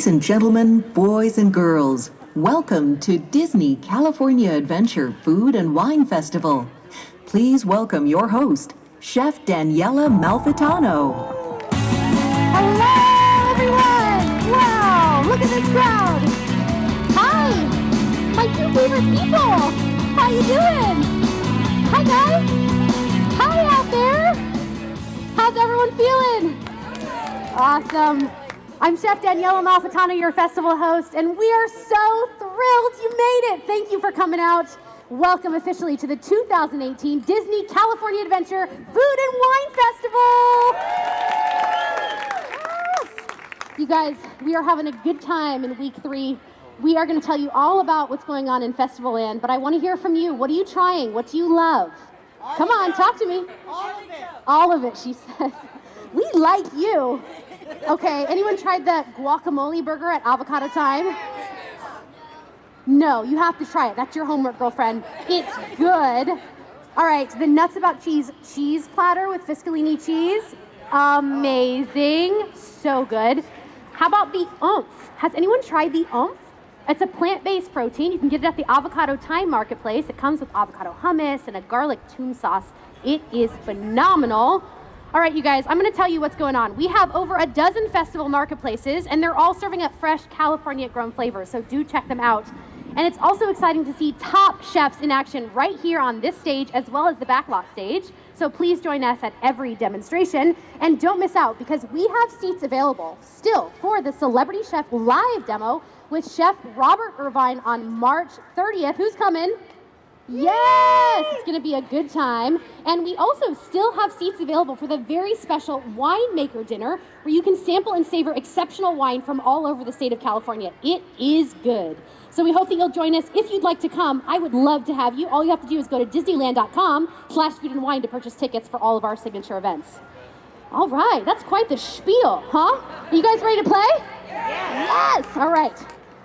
Ladies and gentlemen, boys and girls, welcome to Disney California Adventure Food and Wine Festival. Please welcome your host, Chef Daniela Malfitano. Hello, everyone! Wow, look at this crowd! Hi, my two favorite people! How you doing? Hi, guys! Hi out there! How's everyone feeling? Awesome. I'm Chef Daniela Malfitano, your festival host, and we are so thrilled you made it. Thank you for coming out. Welcome officially to the 2018 Disney California Adventure Food and Wine Festival. You guys, we are having a good time in week 3. We are going to tell you all about what's going on in Festival Land, but I want to hear from you. What are you trying? What do you love? Come on, talk to me. All of it. All of it, she says. We like you. Okay, anyone tried the guacamole burger at Avocado Time? No, you have to try it. That's your homework, girlfriend. It's good. All right, the nuts about cheese platter with Fiscalini cheese. Amazing. So good. How about the oomph? Has anyone tried the oomph? It's a plant-based protein. You can get it at the Avocado Time Marketplace. It comes with avocado hummus and a garlic tune sauce. It is phenomenal. All right, you guys, I'm going to tell you what's going on. We have over a dozen festival marketplaces, and they're all serving up fresh California-grown flavors, so do check them out. And it's also exciting to see top chefs in action right here on this stage, as well as the backlot stage. So please join us at every demonstration. And don't miss out, because we have seats available still for the Celebrity Chef live demo with Chef Robert Irvine on March 30th. Who's coming? Yes, it's going to be a good time. And we also still have seats available for the very special winemaker dinner where you can sample and savor exceptional wine from all over the state of California. It is good. So we hope that you'll join us. If you'd like to come, I would love to have you. All you have to do is go to disneyland.com/food and wine to purchase tickets for all of our signature events. All right, that's quite the spiel, huh? Are you guys ready to play? Yes. All right.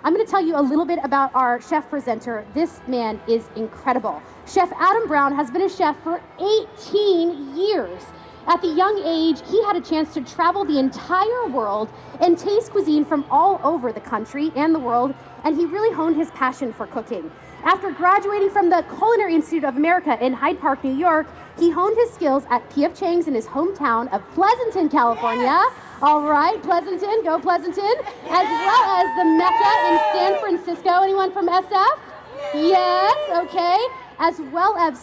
I'm going to tell you a little bit about our chef presenter. This man is incredible. Chef Adam Brown has been a chef for 18 years. At the young age, he had a chance to travel the entire world and taste cuisine from all over the country and the world, and he really honed his passion for cooking. After graduating from the Culinary Institute of America in Hyde Park, New York, he honed his skills at P.F. Chang's in his hometown of Pleasanton, California. Yes. All right, Pleasanton, go Pleasanton. As well as the Mecca in San Francisco. Anyone from SF? Yes, okay. As well as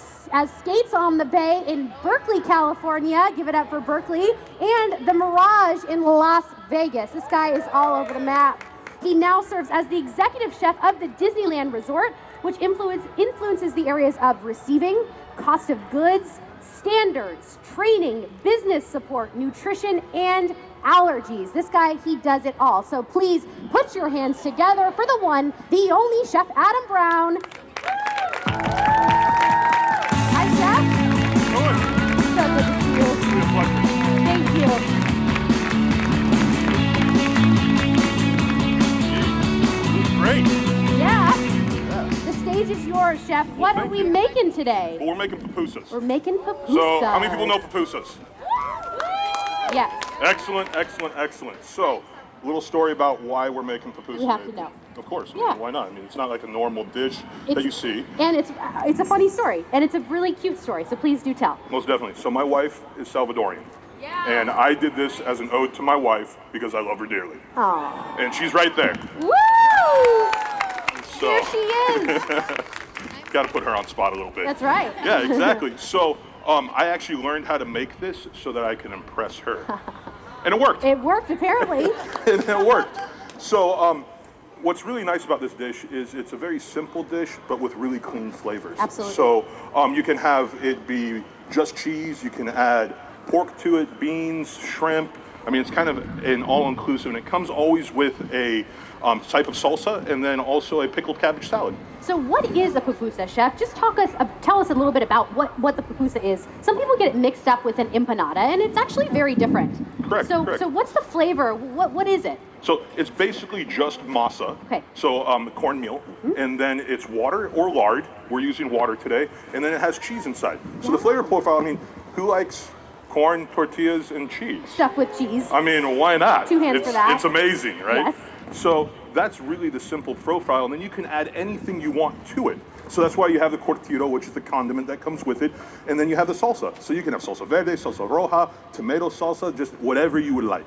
Skates on the Bay in Berkeley, California. Give it up for Berkeley. And the Mirage in Las Vegas. This guy is all over the map. He now serves as the executive chef of the Disneyland Resort, which influences the areas of receiving, cost of goods, standards, training, business support, nutrition, and allergies. This guy, he does it all. So please put your hands together for the one, the only Chef Adam Brown. Hi, Chef. So good to see you. Thank you. Great. Yeah. The stage is yours, Chef. What are we making today? Well, we're making pupusas. We're making pupusas. So, how many people know pupusas? Yes. Excellent, excellent, excellent. So, a little story about why we're making pupusas. We have to know. Of course. Yeah. Why not? I mean, it's not like a normal dish that you see. And it's a funny story, and it's a really cute story, so please do tell. Most definitely. So, my wife is Salvadorian. Yeah. And I did this as an ode to my wife because I love her dearly. Aww. And she's right there. Woo! So, there she is. Got to put her on spot a little bit. That's right. Yeah, exactly. So, I actually learned how to make this so that I can impress her. And it worked. It worked, apparently. And it worked. So, what's really nice about this dish is it's a very simple dish, but with really clean flavors. Absolutely. So, you can have it be just cheese. You can add pork to it, beans, shrimp. I mean, it's kind of an all-inclusive, and it comes always with a type of salsa and then also a pickled cabbage salad. So what is a pupusa, Chef? Just tell us a little bit about what the pupusa is. Some people get it mixed up with an empanada, and it's actually very different. Correct. So what's the flavor? What is it? So it's basically just masa. Okay. So cornmeal, and then it's water or lard. We're using water today, and then it has cheese inside. So the flavor profile, I mean, who likes corn, tortillas, and cheese? Stuff with cheese. I mean, why not? 2 hands for that. It's amazing, right? Yes. So that's really the simple profile, and then you can add anything you want to it. So that's why you have the curtido, which is the condiment that comes with it, and then you have the salsa. So you can have salsa verde, salsa roja, tomato salsa, just whatever you would like.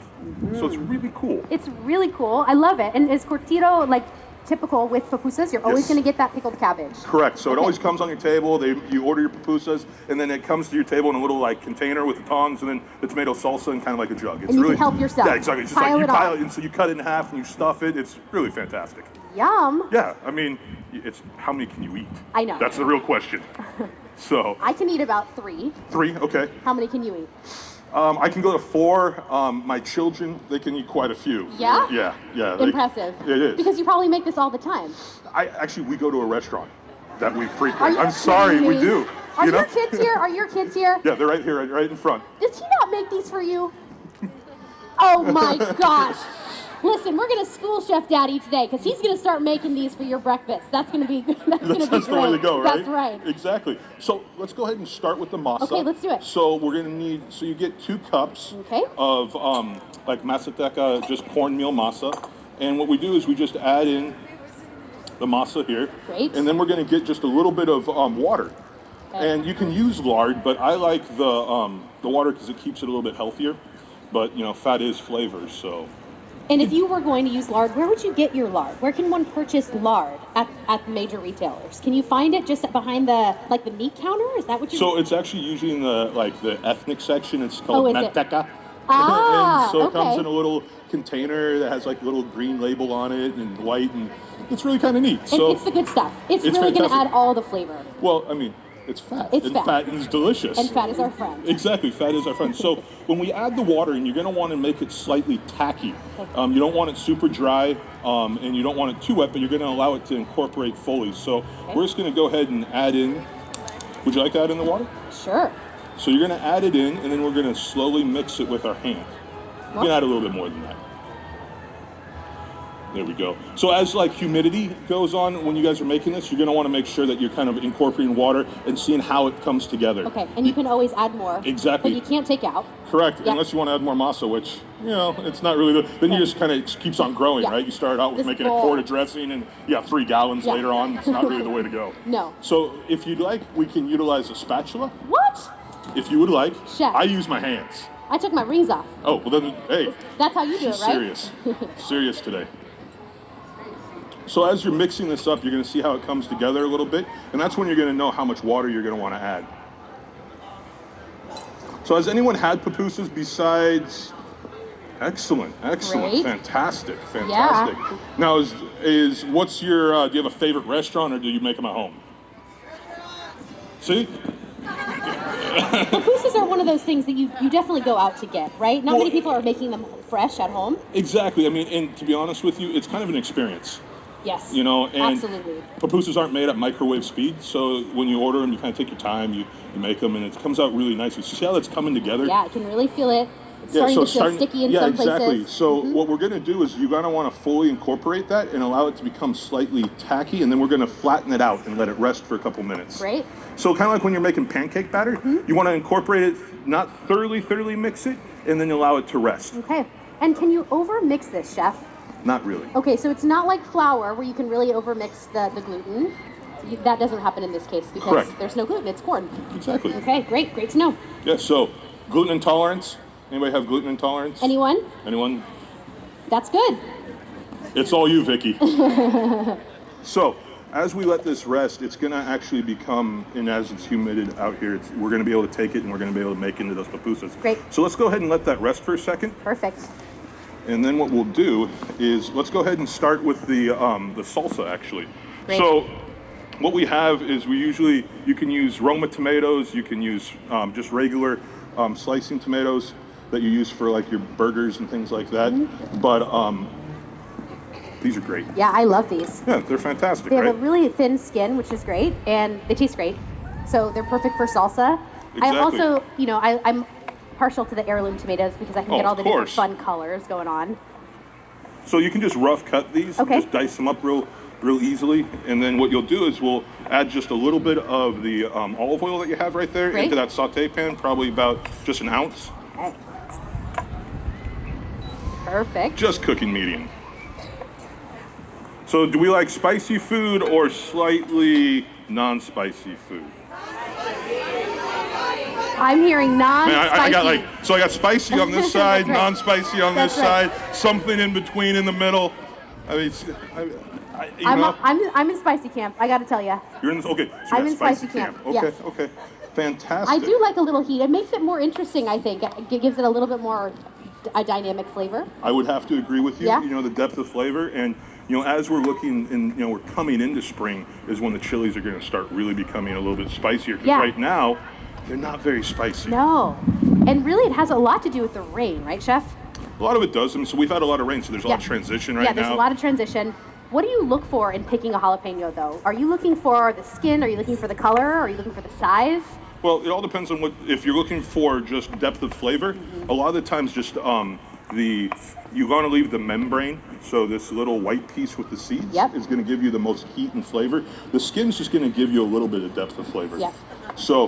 So it's really cool. It's really cool. I love it. And is curtido like typical with pupusas? You're always Yes. going to get that pickled cabbage. Correct. So it always comes on your table. You order your pupusas, and then it comes to your table in a little like container with the tongs, and then the tomato salsa and kind of like a jug. It's And you really can help yourself. Yeah, exactly. It's just Pile like it you pile on. it, and so you cut it in half and you stuff it. It's really fantastic. Yum. Yeah, I mean, it's how many can you eat? I know. That's the real question. So I can eat about 3. 3, okay. How many can you eat? I can go to 4. My children, they can eat quite a few. Yeah? Yeah. Impressive. It is. Because you probably make this all the time. We go to a restaurant that we Are frequent. you I'm sorry, kidding we me? do. Are you know? your kids here? Are your kids here? Yeah, they're right here, right in front. Does he not make these for you? Oh my gosh. Listen, we're gonna school Chef Daddy today because he's gonna start making these for your breakfast. That's gonna be that's gonna be That's the way to great. go, right? That's right. Exactly. So let's go ahead and start with the masa. Okay, let's do it. So we're gonna need, so you get 2 cups Okay. of like masateca, just cornmeal masa. And what we do is we just add in the masa here. Great. And then we're gonna get just a little bit of water. Okay. And you can use lard, but I like the water because it keeps it a little bit healthier. But you know, fat is flavor, so. And if you were going to use lard, where would you get your lard? Where can one purchase lard at major retailers? Can you find it just behind the meat counter? Is that what you? So it's actually usually in the ethnic section. It's called is it? manteca. Ah, and so it comes okay. in a little container that has like a little green label on it and white, and it's really kind of neat. And So it's the good stuff. It's it's really going to fantastic. add all the flavor. well, I mean, it's fat. It's and fat. fat is delicious. And fat is our friend. Exactly, fat is our friend. So when we add the water, and you're going to want to make it slightly tacky. You don't want it super dry, and you don't want it too wet, but you're going to allow it to incorporate fully. So we're just going to go ahead and add in. Would you like to add in the water? Sure. So you're going to add it in, and then we're going to slowly mix it with our hand. You can add a little bit more than that. There we go. So as like humidity goes on when you guys are making this, you're going to want to make sure that you're kind of incorporating water and seeing how it comes together. Okay, and you can always add more. Exactly. But you can't take out. Correct, Yeah. unless you want to add more masa, which, you know, it's not really good. Then you just kind of keeps on growing, Yeah. right? You start out with This making bowl. a quart of dressing, and you have 3 gallons Yeah. later on. It's not really the way to go. No. So if you'd like, we can utilize a spatula. What? If you would like. Chef. I use my hands. I took my rings off. Oh, well then, hey. That's how you do She's it, right? serious. Serious today. So as you're mixing this up, you're going to see how it comes together a little bit, and that's when you're going to know how much water you're going to want to add. So has anyone had pupusas besides? Excellent, Great. fantastic. Yeah. Now, is what's your? Do you have a favorite restaurant, or do you make them at home? See? Pupusas are one of those things that you definitely go out to get, right? Not many people are making them fresh at home. Exactly. I mean, and to be honest with you, it's kind of an experience. Yes. You know, and absolutely. pupusas aren't made at microwave speed, so when you order them, you kind of take your time, you make them, and it comes out really nicely. So see how that's coming together? Yeah, I can really feel it. It's starting to feel sticky in some exactly. places. So what we're going to do is you're going to want to fully incorporate that and allow it to become slightly tacky, and then we're going to flatten it out and let it rest for a couple minutes. Great. So kind of like when you're making pancake batter, you want to incorporate it, not thoroughly mix it, and then allow it to rest. Okay. And can you over mix this, Chef? Not really. Okay, so it's not like flour where you can really overmix the gluten. That doesn't happen in this case because Correct. there's no gluten, it's corn. Exactly. Okay, great to know. Yeah, so gluten intolerance. Anybody have gluten intolerance? Anyone? Anyone? That's good. It's all you, Vicky. So, as we let this rest, it's going to actually become, and as it's humidity out here, we're going to be able to take it and we're going to be able to make into those pupusas. Great. So let's go ahead and let that rest for a second. Perfect. And then what we'll do is, let's go ahead and start with the salsa, actually. Great. So, what we have is you can use Roma tomatoes, you can use just regular slicing tomatoes that you use for like your burgers and things like that. But these are great. Yeah, I love these. Yeah, they're fantastic, They have right? a really thin skin, which is great, and they taste great. So they're perfect for salsa. I Exactly. also, I'm partial to the heirloom tomatoes because I can Oh, get all of the different course. fun colors going on. So you can just rough cut these, Okay. just dice them up real easily, and then what you'll do is we'll add just a little bit of the olive oil that you have right there Great. into that saute pan, probably about just an ounce. Perfect. Just cooking medium. So do we like spicy food or slightly non-spicy food? I'm hearing non-spicy. I got I got spicy on this side, right. non-spicy on this That's right. side, something in between in the middle. I mean, I'm in spicy camp. I got to tell you. You're in this, okay. So I'm you're in spicy camp. Okay, Yes. okay. Fantastic. I do like a little heat. It makes it more interesting, I think. It gives it a little bit more a dynamic flavor. I would have to agree with you. Yeah. You know, the depth of flavor, and you know, as we're looking and you know, we're coming into spring is when the chilies are going to start really becoming a little bit spicier. Because right now, they're not very spicy. No, and really, it has a lot to do with the rain, right, Chef? A lot of it does. I mean, so we've had a lot of rain, so there's a lot of transition right now. Yeah, there's a lot of transition. What do you look for in picking a jalapeno, though? Are you looking for the skin? Are you looking for the color? Are you looking for the size? Well, it all depends on what. If you're looking for just depth of flavor, a lot of the times just you want to leave the membrane. So this little white piece with the seeds is going to give you the most heat and flavor. The skin's just going to give you a little bit of depth of flavor. Yep. So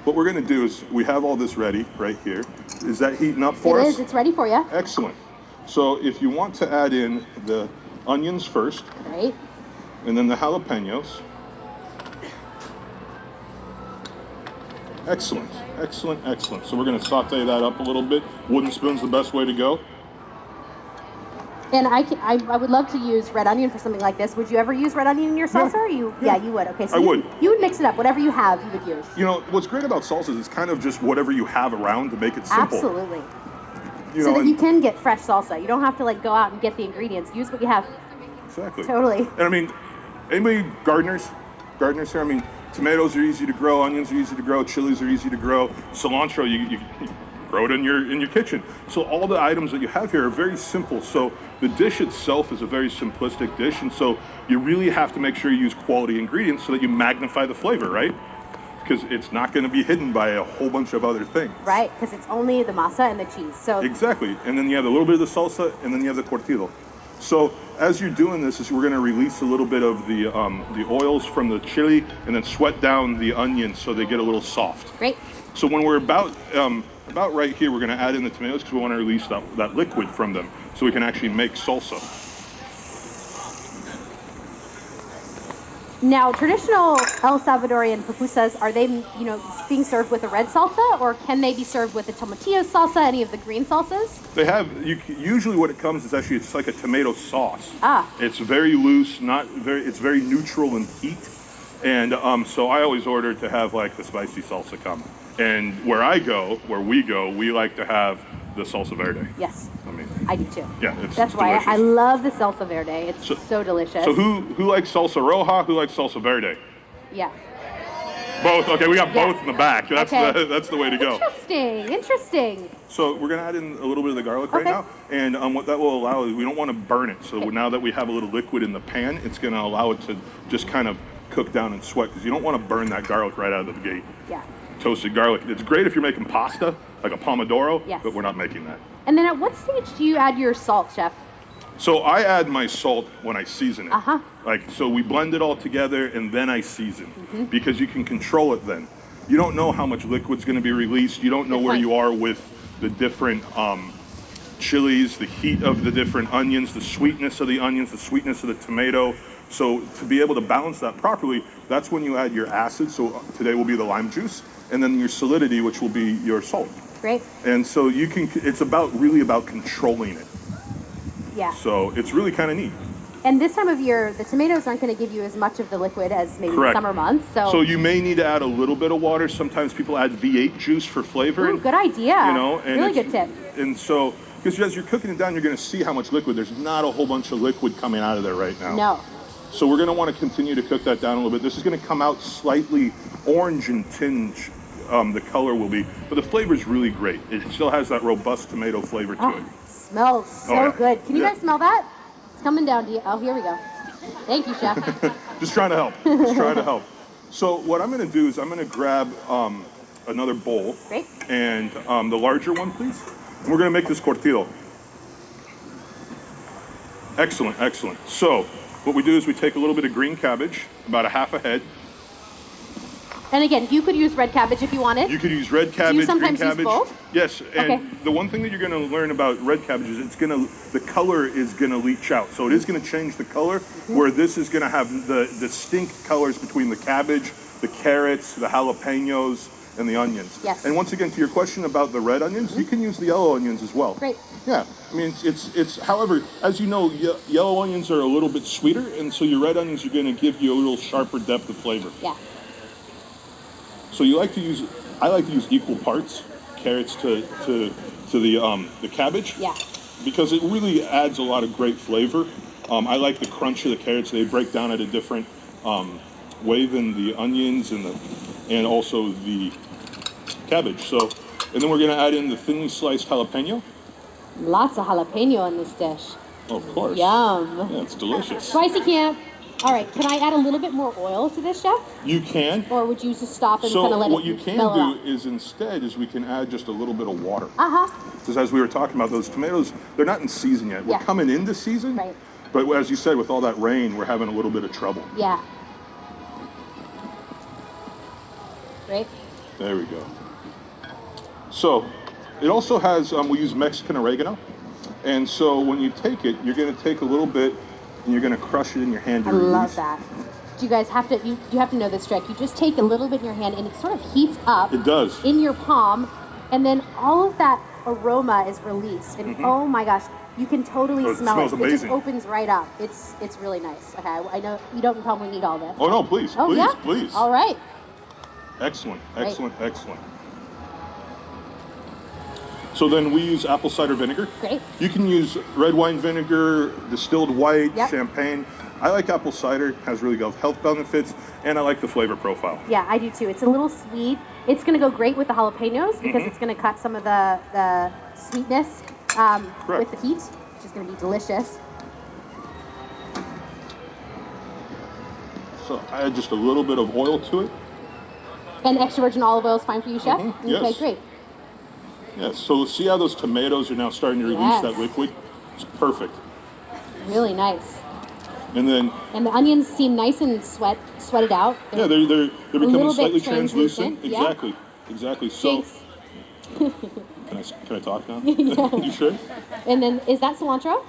what we're going to do is we have all this ready right here. Is that heating up for us? It is. It's ready for you. Excellent. So if you want to add in the onions first, Right. and then the jalapenos. Excellent, excellent, excellent. So we're going to saute that up a little bit. Wooden spoon's the best way to go. And I would love to use red onion for something like this. Would you ever use red onion in your salsa? Yeah. You would. Okay, so I would. You would mix it up. Whatever you have, you would use. You know, what's great about salsas is it's kind of just whatever you have around to make it simple. Absolutely. You so know, that you can get fresh salsa. You don't have to like go out and get the ingredients. Use what you have. Exactly. Totally. And I mean, anybody gardeners here? I mean, tomatoes are easy to grow, onions are easy to grow, chilies are easy to grow, cilantro you grow it in your kitchen. So all the items that you have here are very simple. So the dish itself is a very simplistic dish, and so you really have to make sure you use quality ingredients so that you magnify the flavor, right? Because it's not going to be hidden by a whole bunch of other things. Right, because it's only the masa and the cheese. So exactly, and then you have a little bit of the salsa, and then you have the curtido. So as you're doing this, we're going to release a little bit of the oils from the chili, and then sweat down the onions so they get a little soft. Great. So when we're about right here, we're going to add in the tomatoes because we want to release that liquid from them, so we can actually make salsa. Now, traditional El Salvadorian pupusas, are they, being served with a red salsa, or can they be served with a tomatillo salsa, any of the green salsas? They have, usually what it comes is actually, it's like a tomato sauce. Ah. It's very loose, it's very neutral in heat. And so I always order to have like the spicy salsa come. And where we go, we like to have the salsa verde. Yes. I mean, I do too. Yeah, That's why delicious. I love the salsa verde. It's so delicious. So who likes salsa roja? Who likes salsa verde? Yeah. Both. Okay, we got both in the back. That's that's the way to go. Interesting. So we're gonna add in a little bit of the garlic right now, and what that will allow is we don't want to burn it. So now that we have a little liquid in the pan, it's gonna allow it to just kind of cook down and sweat because you don't want to burn that garlic right out of the gate. Yeah. Toasted garlic. It's great if you're making pasta, like a pomodoro, but we're not making that. And then at what stage do you add your salt, Chef? So I add my salt when I season it. Uh-huh. So we blend it all together and then I season because you can control it then. You don't know how much liquid's going to be released. You don't know where you are with the different chilies, the heat of the different onions, the sweetness of the onions, the sweetness of the tomato. So to be able to balance that properly, that's when you add your acid. So today will be the lime juice, and then your solidity, which will be your salt. Great. And so it's really about controlling it. Yeah. So it's really kind of neat. And this time of year, the tomatoes aren't going to give you as much of the liquid as maybe the summer months. So you may need to add a little bit of water. Sometimes people add V8 juice for flavor. Ooh, good idea. And really good tip. And so, because as you're cooking it down, you're going to see how much liquid. There's not a whole bunch of liquid coming out of there right now. No. So we're going to want to continue to cook that down a little bit. This is going to come out slightly orange in tinge. The color will be, but the flavor is really great. It still has that robust tomato flavor to it. Smells so good. Can you guys smell that? It's coming down to you. Oh, here we go. Thank you, Chef. Just trying to help. Just trying to help. So what I'm going to do is I'm going to grab another bowl. Great. And the larger one, please. And we're going to make this curtido. Excellent, excellent. So what we do is we take a little bit of green cabbage, about a half a head. And again, you could use red cabbage if you wanted. You could use red cabbage, green sometimes use cabbage. both? Yes, and Okay. the one thing that you're going to learn about red cabbage is the color is going to leach out. So it is going to change the color, where this is going to have the distinct colors between the cabbage, the carrots, the jalapenos, and the onions. Yes. And once again, to your question about the red onions, you can use the yellow onions as well. Great. Yeah, I mean, it's however, as you know, yellow onions are a little bit sweeter, and so your red onions are going to give you a little sharper depth of flavor. Yeah. So I like to use equal parts carrots to the cabbage. Yeah. Because it really adds a lot of great flavor. I like the crunch of the carrots. They break down at a different way than the onions and also the cabbage. So, and then we're going to add in the thinly sliced jalapeno. Lots of jalapeno in this dish. Of course. Yum. Yeah, it's delicious. Spicy camp. All right, can I add a little bit more oil to this, Chef? You can. Or would you just stop and So kind of let what it you can mellow out? do is instead we can add just a little bit of water. Uh-huh. Because as we were talking about, those tomatoes, they're not in season yet. We're Yeah. coming into season. Right. But as you said, with all that rain, we're having a little bit of trouble. Yeah. Great. There we go. So it also has, we use Mexican oregano. And so when you take it, you're going to take a little bit and you're going to crush it in your hand. I love that. Do you guys have to, you have to know this trick. You just take a little bit in your hand and it sort of heats up. It does. In your palm. And then all of that aroma is released. And oh my gosh, you can totally it smell smells it. amazing. It just opens right up. It's really nice. Okay, I know you don't probably need all this. Oh, no, please, Oh, please, yeah? please. All right. Excellent, Great. excellent, excellent. So then we use apple cider vinegar. Great. You can use red wine vinegar, distilled white, Yep. champagne. I like apple cider, it has really good health benefits, and I like the flavor profile. Yeah, I do too. It's a little sweet. It's going to go great with the jalapenos because it's going to cut some of the sweetness with the heat, which is going to be delicious. So I add just a little bit of oil to it. And extra virgin olive oil is fine for you, Chef? Okay, Yes. great. Yes, so see how those tomatoes are now starting to release Yes. that liquid? It's perfect. Really nice. And then, And the onions seem nice and sweated out. yeah, they're little becoming bit slightly translucent, translucent. yeah. Exactly, exactly. So, Thanks. can I talk now? Yeah. You sure? And then, is that cilantro?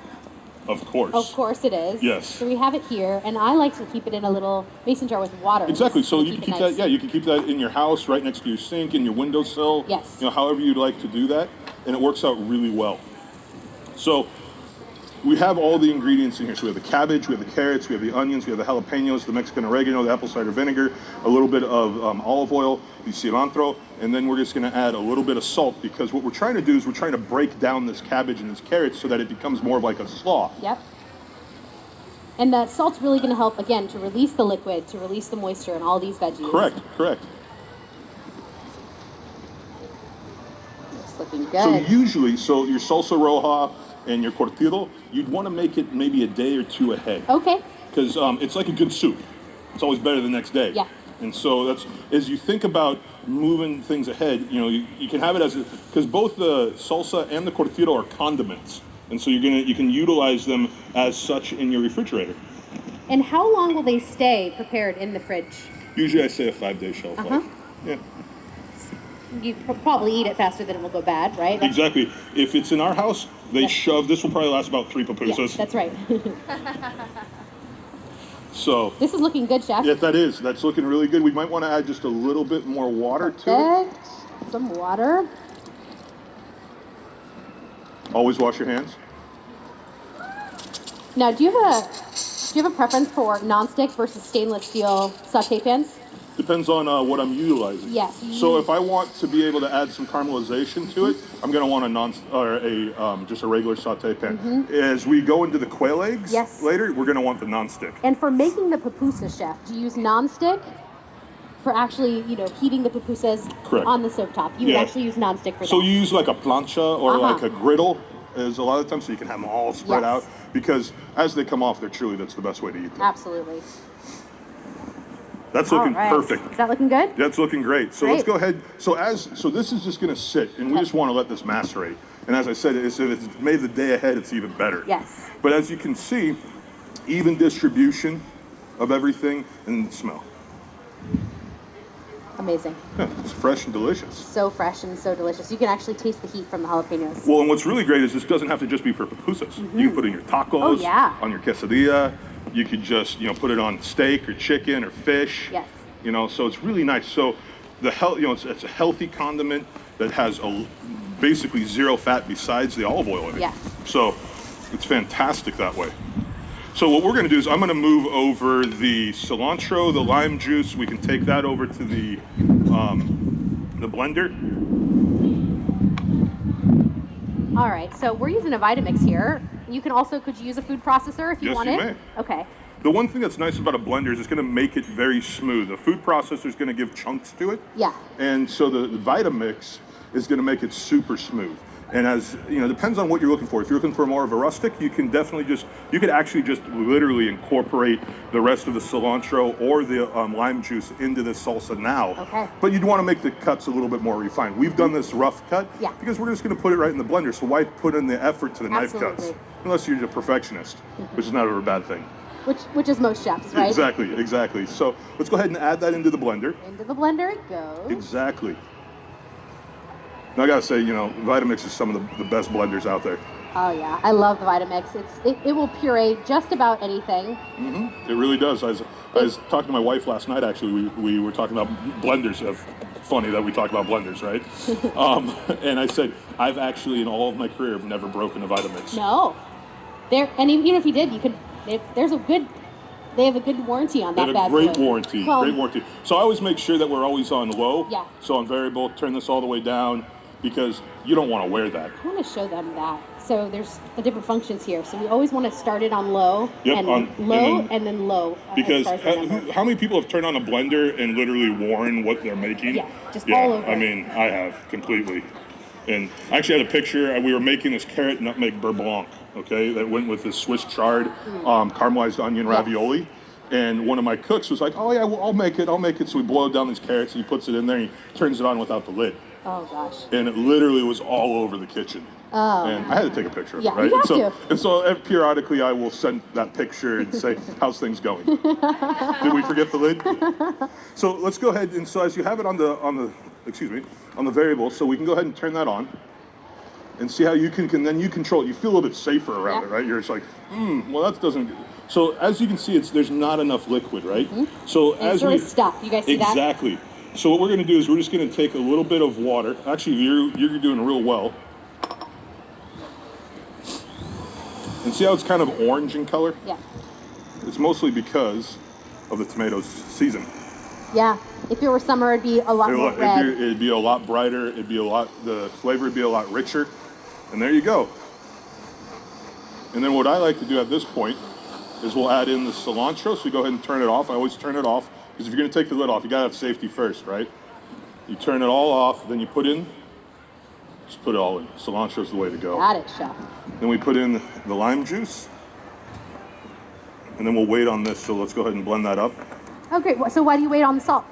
Of course. Of course it is. Yes. So we have it here, and I like to keep it in a little mason jar with water. Exactly. So to you can it keep nice. that. Yeah, you can keep that in your house, right next to your sink, in your windowsill. Yes. You know, however you'd like to do that, and it works out really well. So we have all the ingredients in here. So we have the cabbage, we have the carrots, we have the onions, we have the jalapenos, the Mexican oregano, the apple cider vinegar, a little bit of olive oil, the cilantro, and then we're just going to add a little bit of salt because what we're trying to do is we're trying to break down this cabbage and this carrots so that it becomes more of like a slaw. Yep. And the salt's really going to help, again, to release the liquid, to release the moisture in all these veggies. Correct, correct. It's looking So good. usually, your salsa roja and your curtido, you'd want to make it maybe a day or two ahead. Okay. Because it's like a good soup. It's always better the next day. Yeah. And so that's, as you think about moving things ahead, you know, you can have it as, because both the salsa and the curtido are condiments. And so you can utilize them as such in your refrigerator. And how long will they stay prepared in the fridge? Usually I say a 5-day shelf life. Yeah. You probably eat it faster than it will go bad, right? Exactly. If it's in our house, they shove, this will probably last about 3 Yeah, pupusas. that's right. So. This is looking good, Chef. Yeah, that is. That's looking really good. We might want to add just a little bit more water to it. Perfect. Some water. Always wash your hands. Now, do you have a preference for nonstick versus stainless steel sauté pans? Depends on what I'm utilizing. Yes. So if I want to be able to add some caramelization to it, I'm going to want just a regular sauté pan. As we go into the quail eggs later, we're going to want the nonstick. And for making the pupusa, Chef, do you use nonstick for actually, heating the pupusas on the stovetop? You would actually use nonstick for that. So you use like a plancha or like a griddle is a lot of times, so you can have them all spread out. Because as they come off, that's the best way to eat them. Absolutely. That's looking perfect. Is that looking good? That's looking great. So let's go ahead. So this is just going to sit, and we just want to let this macerate. And as I said, if it's made the day ahead, it's even better. Yes. But as you can see, even distribution of everything and smell. Amazing. Yeah, it's fresh and delicious. So fresh and so delicious. You can actually taste the heat from the jalapenos. Well, and what's really great is this doesn't have to just be for pupusas. You can put it in your tacos, Oh, yeah. on your quesadilla. You could just, put it on steak or chicken or fish. Yes. So it's really nice. So it's a healthy condiment that has basically zero fat besides the olive oil in it. Yeah. So it's fantastic that way. So what we're going to do is I'm going to move over the cilantro, the lime juice. We can take that over to the blender. All right, so we're using a Vitamix here. You can also, could you use a food processor if you Yes, wanted? you may. Okay. The one thing that's nice about a blender is it's going to make it very smooth. The food processor is going to give chunks to it. Yeah. And so the Vitamix is going to make it super smooth. And depends on what you're looking for. If you're looking for more of a rustic, you can actually just literally incorporate the rest of the cilantro or the lime juice into this salsa now. Okay. But you'd want to make the cuts a little bit more refined. We've done this rough cut because we're just going to put it right in the blender. So why put in the effort to the knife cuts? Unless you're a perfectionist, which is not a bad thing. Which is most chefs, right? Exactly. So let's go ahead and add that into the blender. Into the blender it goes. Exactly. Now I gotta say, Vitamix is some of the best blenders out there. Oh yeah, I love the Vitamix. It will puree just about anything. Mm-hmm. It really does. I was talking to my wife last night. Actually, we were talking about blenders. Funny that we talk about blenders, right? And I said I've actually in all of my career have never broken a Vitamix. No, and even if you did, you could. They have a good warranty on that. They have a great warranty. Well, great warranty. So I always make sure that we're always on low. Yeah. So on variable, turn this all the way down because you don't want to wear that. I want to show them that. So there's the different functions here. So we always want to start it on low, Yep, and then low. Because how many people have turned on a blender and literally worn what they're making? Yeah, just all over. I mean, I have completely. And I actually had a picture. We were making this carrot nutmeg beurre blanc, okay, that went with this Swiss chard caramelized onion ravioli. And one of my cooks was like, "Oh yeah, well, I'll make it." So we boiled down these carrots and he puts it in there and he turns it on without the lid. Oh gosh. And it literally was all over the kitchen. Oh. And I had to take a picture of it, Yeah, right? you have to. And so periodically I will send that picture and say, "How's things going?" Did we forget the lid? So let's go ahead and so as you have it on the variable, so we can go ahead and turn that on and see how you can then you control it. You feel a little bit safer around it, right? You're just like, well, that doesn't. So as you can see, there's not enough liquid, right? Mm-hmm. So and as it's stuck. You guys see that? Exactly. So what we're going to do is we're just going to take a little bit of water. Actually, you're doing real well. And see how it's kind of orange in color? Yeah. It's mostly because of the tomatoes season. Yeah. If it were summer, it'd be a lot more red. It'd be a lot brighter. The flavor would be a lot richer. And there you go. And then what I like to do at this point is we'll add in the cilantro. So you go ahead and turn it off. I always turn it off because if you're going to take the lid off, you got to have safety first, right? You turn it all off, then you just put it all in. Cilantro's the way to go. Got it, chef. Then we put in the lime juice. And then we'll wait on this. So let's go ahead and blend that up. Oh, great. So why do you wait on the salt?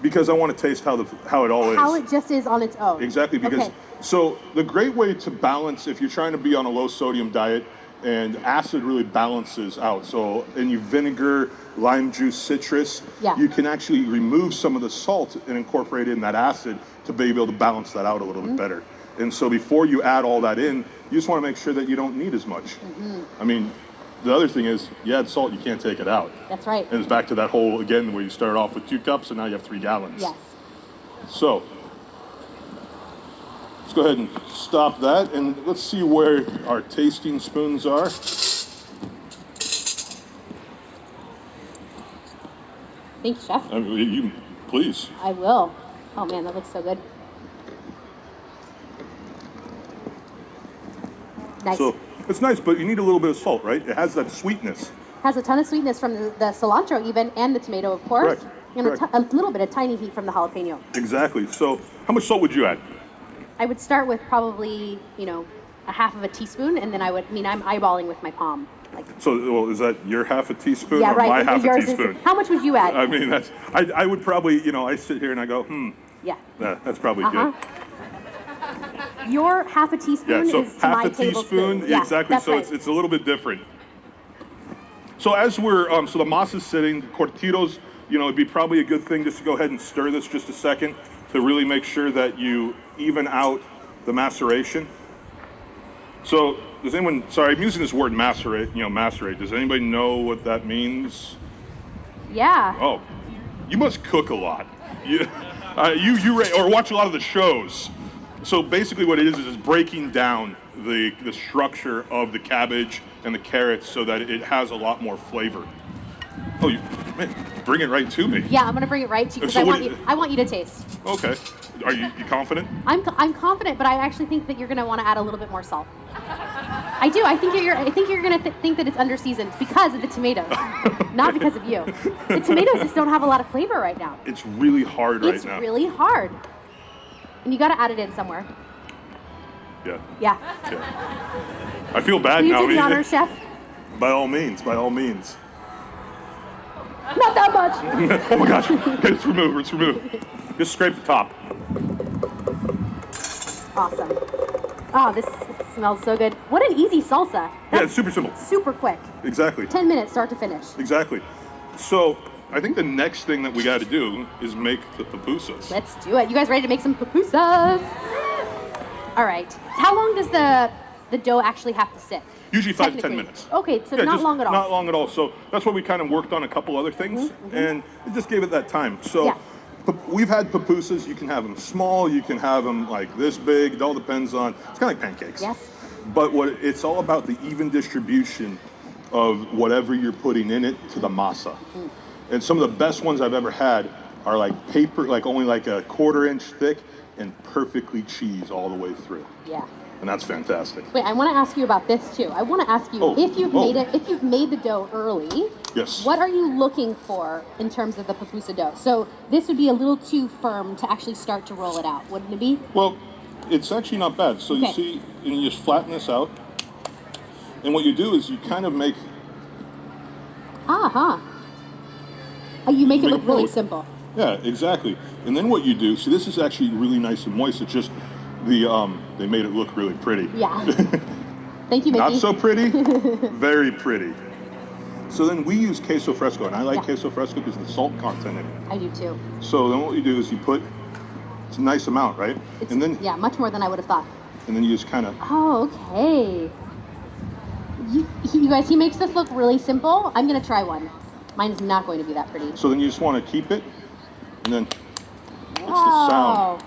Because I want to taste how it all is. How it just is on its own. Exactly. Because so the great way to balance, if you're trying to be on a low sodium diet, and acid really balances out. So in your vinegar, lime juice, citrus, you can actually remove some of the salt and incorporate in that acid to be able to balance that out a little bit better. And so before you add all that in, you just want to make sure that you don't need as much. I mean, the other thing is, you add salt, you can't take it out. That's right. And it's back to that whole, again, where you start off with 2 cups and now you have 3 gallons. Yes. So, let's go ahead and stop that and let's see where our tasting spoons are. Thank you, Chef. You please. I will. Oh man, that looks so good. Nice. So, it's nice, but you need a little bit of salt, right? It has that sweetness. Has a ton of sweetness from the cilantro even, and the tomato, of course. Correct. And a little bit of tiny heat from the jalapeno. Exactly. So, how much salt would you add? I would start with probably, a half of a teaspoon, and then I'm eyeballing with my palm. So, is that your half a teaspoon Yeah, or right. my half a Yours teaspoon? How much would you add? I mean, I would probably, I sit here and I go, Yeah. that's probably good. Your half a teaspoon Yeah, so is to half my a teaspoon, tablespoon. Yeah, exactly. that's So right. it's a little bit different. So as we're, so the masa is sitting, the curtidos, it'd be probably a good thing just to go ahead and stir this just a second to really make sure that you even out the maceration. So does anyone, sorry, I'm using this word macerate, macerate. Does anybody know what that means? Yeah. Oh, you must cook a lot. You or watch a lot of the shows. So basically what it is breaking down the structure of the cabbage and the carrots so that it has a lot more flavor. Oh, man, bring it right to me. Yeah, I'm gonna bring it right to you because So I want you to taste. Okay. Are you confident? I'm confident, but I actually think that you're gonna want to add a little bit more salt. I do. I think you're gonna think that it's under seasoned because of the tomatoes, not because of you. The tomatoes just don't have a lot of flavor right now. It's really hard right now. It's really hard, and you got to add it in somewhere. Yeah. Yeah. I feel bad Will you now. do the honors, chef? By all means. By all means. Not that much. Oh my gosh. It's removed. Just scrape the top. Awesome. Oh, this smells so good. What an easy salsa. Yeah, it's super simple. Super quick. Exactly. 10 minutes, start to finish. Exactly. So I think the next thing that we got to do is make the pupusas. Let's do it. You guys ready to make some pupusas? All right. How long does the dough actually have to sit? Usually 5 to 10 minutes. Okay, so Yeah, not just long at all. Not long at all. So that's what we kind of worked on a couple other things, and it just gave it that time. So Yeah. we've had pupusas. You can have them small. You can have them like this big. It all depends on. It's kind of like pancakes. Yes. But it's all about the even distribution of whatever you're putting in it to the masa. And some of the best ones I've ever had are like paper, like only like a 1/4 inch thick, and perfectly cheese all the way through. Yeah. And that's fantastic. Wait, I want to ask you about this too. I want to ask you if you've made the dough early. Yes. What are you looking for in terms of the pupusa dough? So this would be a little too firm to actually start to roll it out, wouldn't it be? Well, it's actually not bad. So you Okay. see, and you just flatten this out. And what you do is you kind of make... Oh, you make it Make look it really forward. simple. Yeah, exactly. And then what you do, so this is actually really nice and moist. It's just they made it look really pretty. Yeah. Thank you, Mickey. Not so pretty, very pretty. So then we use queso fresco, and I like queso fresco because of the salt content in it. I do too. So then what you do is you put, it's a nice amount, right? And then much more than I would have thought. and then you just kind of, Oh, okay. You guys, he makes this look really simple. I'm gonna try one. Mine is not going to be that pretty. so then you just want to keep it, and then it's the Oh. sound.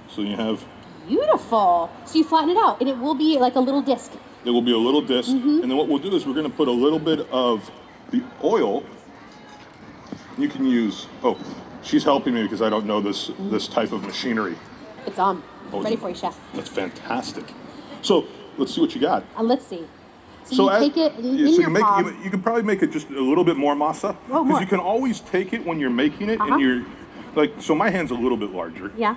So you have, Beautiful. So you flatten it out, and it will be like a little disc. it will be a little disc, and then what we'll do is we're going to put a little bit of the oil. You can use, she's helping me because I don't know this type of machinery. It's on. Oh, Ready is it? for you, chef. That's fantastic. So let's see what you got. Let's see. So you take it in so your palm. you can probably make it just a little bit more masa. Oh, more. You can always take it when you're making it, and you're like, so my hand's a little bit larger. Yeah.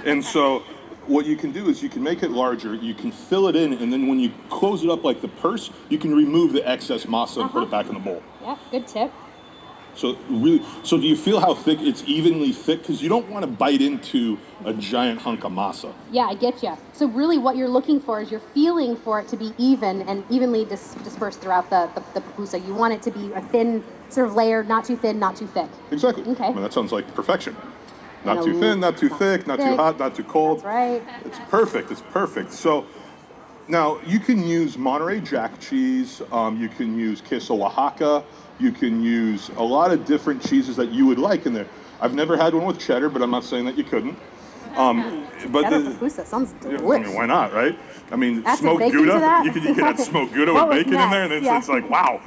And so what you can do is you can make it larger, you can fill it in, and then when you close it up like the purse, you can remove the excess masa and put it back in the bowl. Yeah, good tip. So do you feel how thick it's evenly thick? Because you don't want to bite into a giant hunk of masa. Yeah, I get you. So really what you're looking for is you're feeling for it to be even and evenly dispersed throughout the pupusa. You want it to be a thin sort of layer, not too thin, not too thick. Exactly. Okay. Well, that sounds like perfection. Not And too thin, not too thick, not too hot, not too cold. That's right. It's perfect. It's perfect. So now you can use Monterey Jack cheese. You can use queso Oaxaca. You can use a lot of different cheeses that you would like in there. I've never had one with cheddar, but I'm not saying that you couldn't. But Cheddar pupusa sounds I delicious. mean, why not, right? I mean, Add some smoked bacon to Gouda. that. You can add smoked Gouda What with was bacon in there, and next? it's like, wow.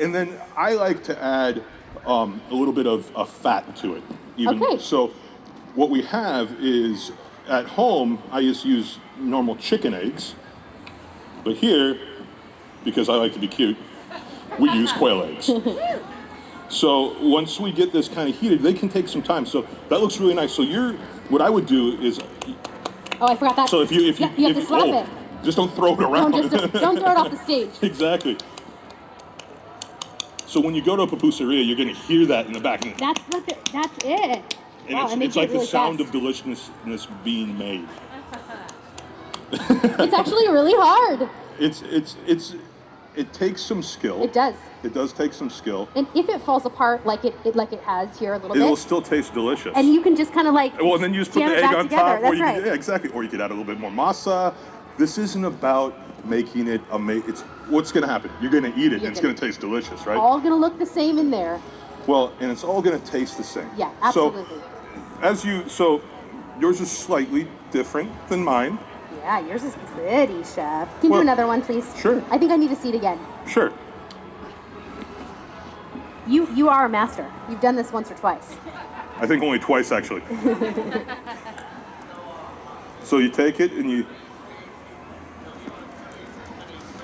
And then I like to add a little bit of fat to it. Okay. So what we have is, at home, I just use normal chicken eggs. But here, because I like to be cute, we use quail eggs. So once we get this kind of heated, they can take some time. So that looks really nice. So what I would do is, Oh, I forgot that. so if you have to slap it. just don't throw it around. Don't throw it off the stage. Exactly. So when you go to a pupuseria, you're going to hear that in the back. And That's it. And Wow, it's, it makes it's like it really the sound fast. of deliciousness being made. It's actually really hard. It's it takes some skill. It does. It does take some skill. And if it falls apart like it has here a little It bit, will still taste delicious. and you can just kind of like Well, and then you just put jam the it egg back on together. top. That's or right. Yeah, exactly. Or you could add a little bit more masa. This isn't about making it It's what's going to happen. You're going to eat it, and it's going to taste delicious, right? All gonna look the same in there. Well, and it's all going to taste the same. Yeah, absolutely. So yours is slightly different than mine. Yeah, yours is pretty, Chef. Can you do Well, another one, please? sure. I think I need to see it again. Sure. You are a master. You've done this once or twice. I think only twice, actually. So you take it and you...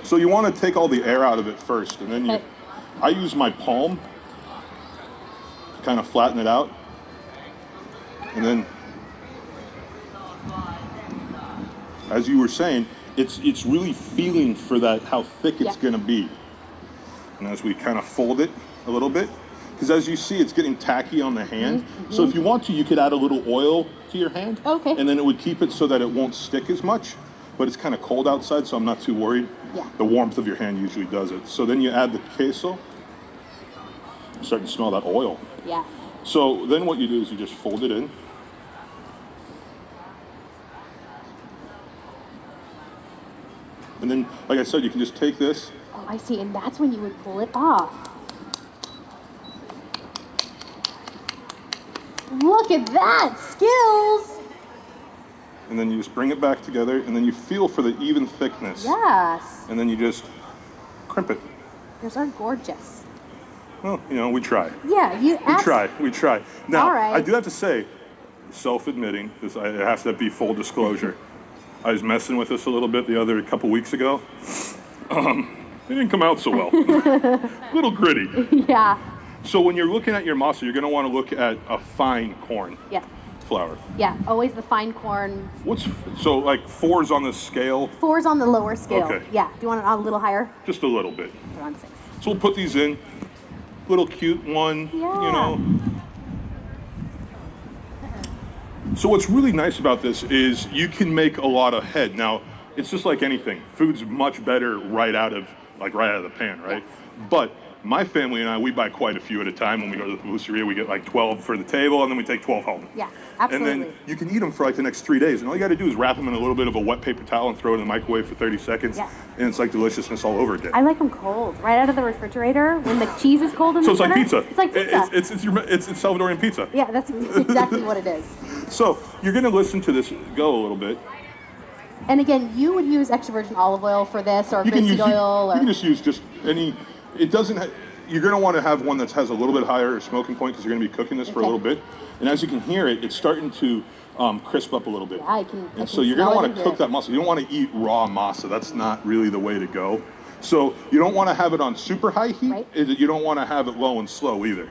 So you want to take all the air out of it first, and then you... Okay. I use my palm to kind of flatten it out. And then, as you were saying, it's really feeling for that, how thick it's Yeah. going to be. And as we kind of fold it a little bit, because as you see, it's getting tacky on the hand. Mm-hmm. So if you want to, you could add a little oil to your hand. Okay. And then it would keep it so that it won't stick as much. But it's kind of cold outside, so I'm not too worried. Yeah. The warmth of your hand usually does it. So then you add the queso. I'm starting to smell that oil. Yeah. So then what you do is you just fold it in. And then, like I said, you can just take this. Oh, I see. And that's when you would pull it off. Look at that! Skills! And then you just bring it back together, and then you feel for the even thickness. Yes. And then you just crimp it. Yours are gorgeous. Well, we try. Yeah, We try. Now, All right. I do have to say, self-admitting, it has to be full disclosure. I was messing with this a little bit a couple weeks ago. It didn't come out so well. A little gritty. Yeah. So when you're looking at your masa, you're going to want to look at a fine corn Yeah. flour. Yeah. Always the fine corn. So like 4's on the scale? 4's on the lower scale. Okay. Yeah. Do you want it on a little higher? Just a little bit. Or on 6? So we'll put these in. Little cute one, Yeah. So what's really nice about this is you can make a lot of head. Now, it's just like anything. Food's much better right out of the pan, right? Yes. But my family and I, we buy quite a few at a time. When we go to the pupuseria, we get like 12 for the table, and then we take 12 home. Yeah, absolutely. And then you can eat them for like the next 3 days. And all you got to do is wrap them in a little bit of a wet paper towel and throw it in the microwave for 30 seconds. Yeah. And it's like deliciousness all over again. I like them cold, right out of the refrigerator when the cheese is cold in So the it's like center. pizza. It's like pizza. It's Salvadorian pizza. Yeah, that's exactly what it is. So you're going to listen to this go a little bit. And again, you would use extra virgin olive oil for this, or You can grapeseed oil, you can just use just any. It doesn't. You're going to want to have one that has a little bit higher smoking point because you're going to be cooking this for a Okay. little bit. And as you can hear it, it's starting to crisp up a little bit. Yeah, I can. And so you're going to want to cook that masa. You don't want to eat raw masa. That's not really the way to go. So you don't want to have it on super high heat. Right. You don't want to have it low and slow either.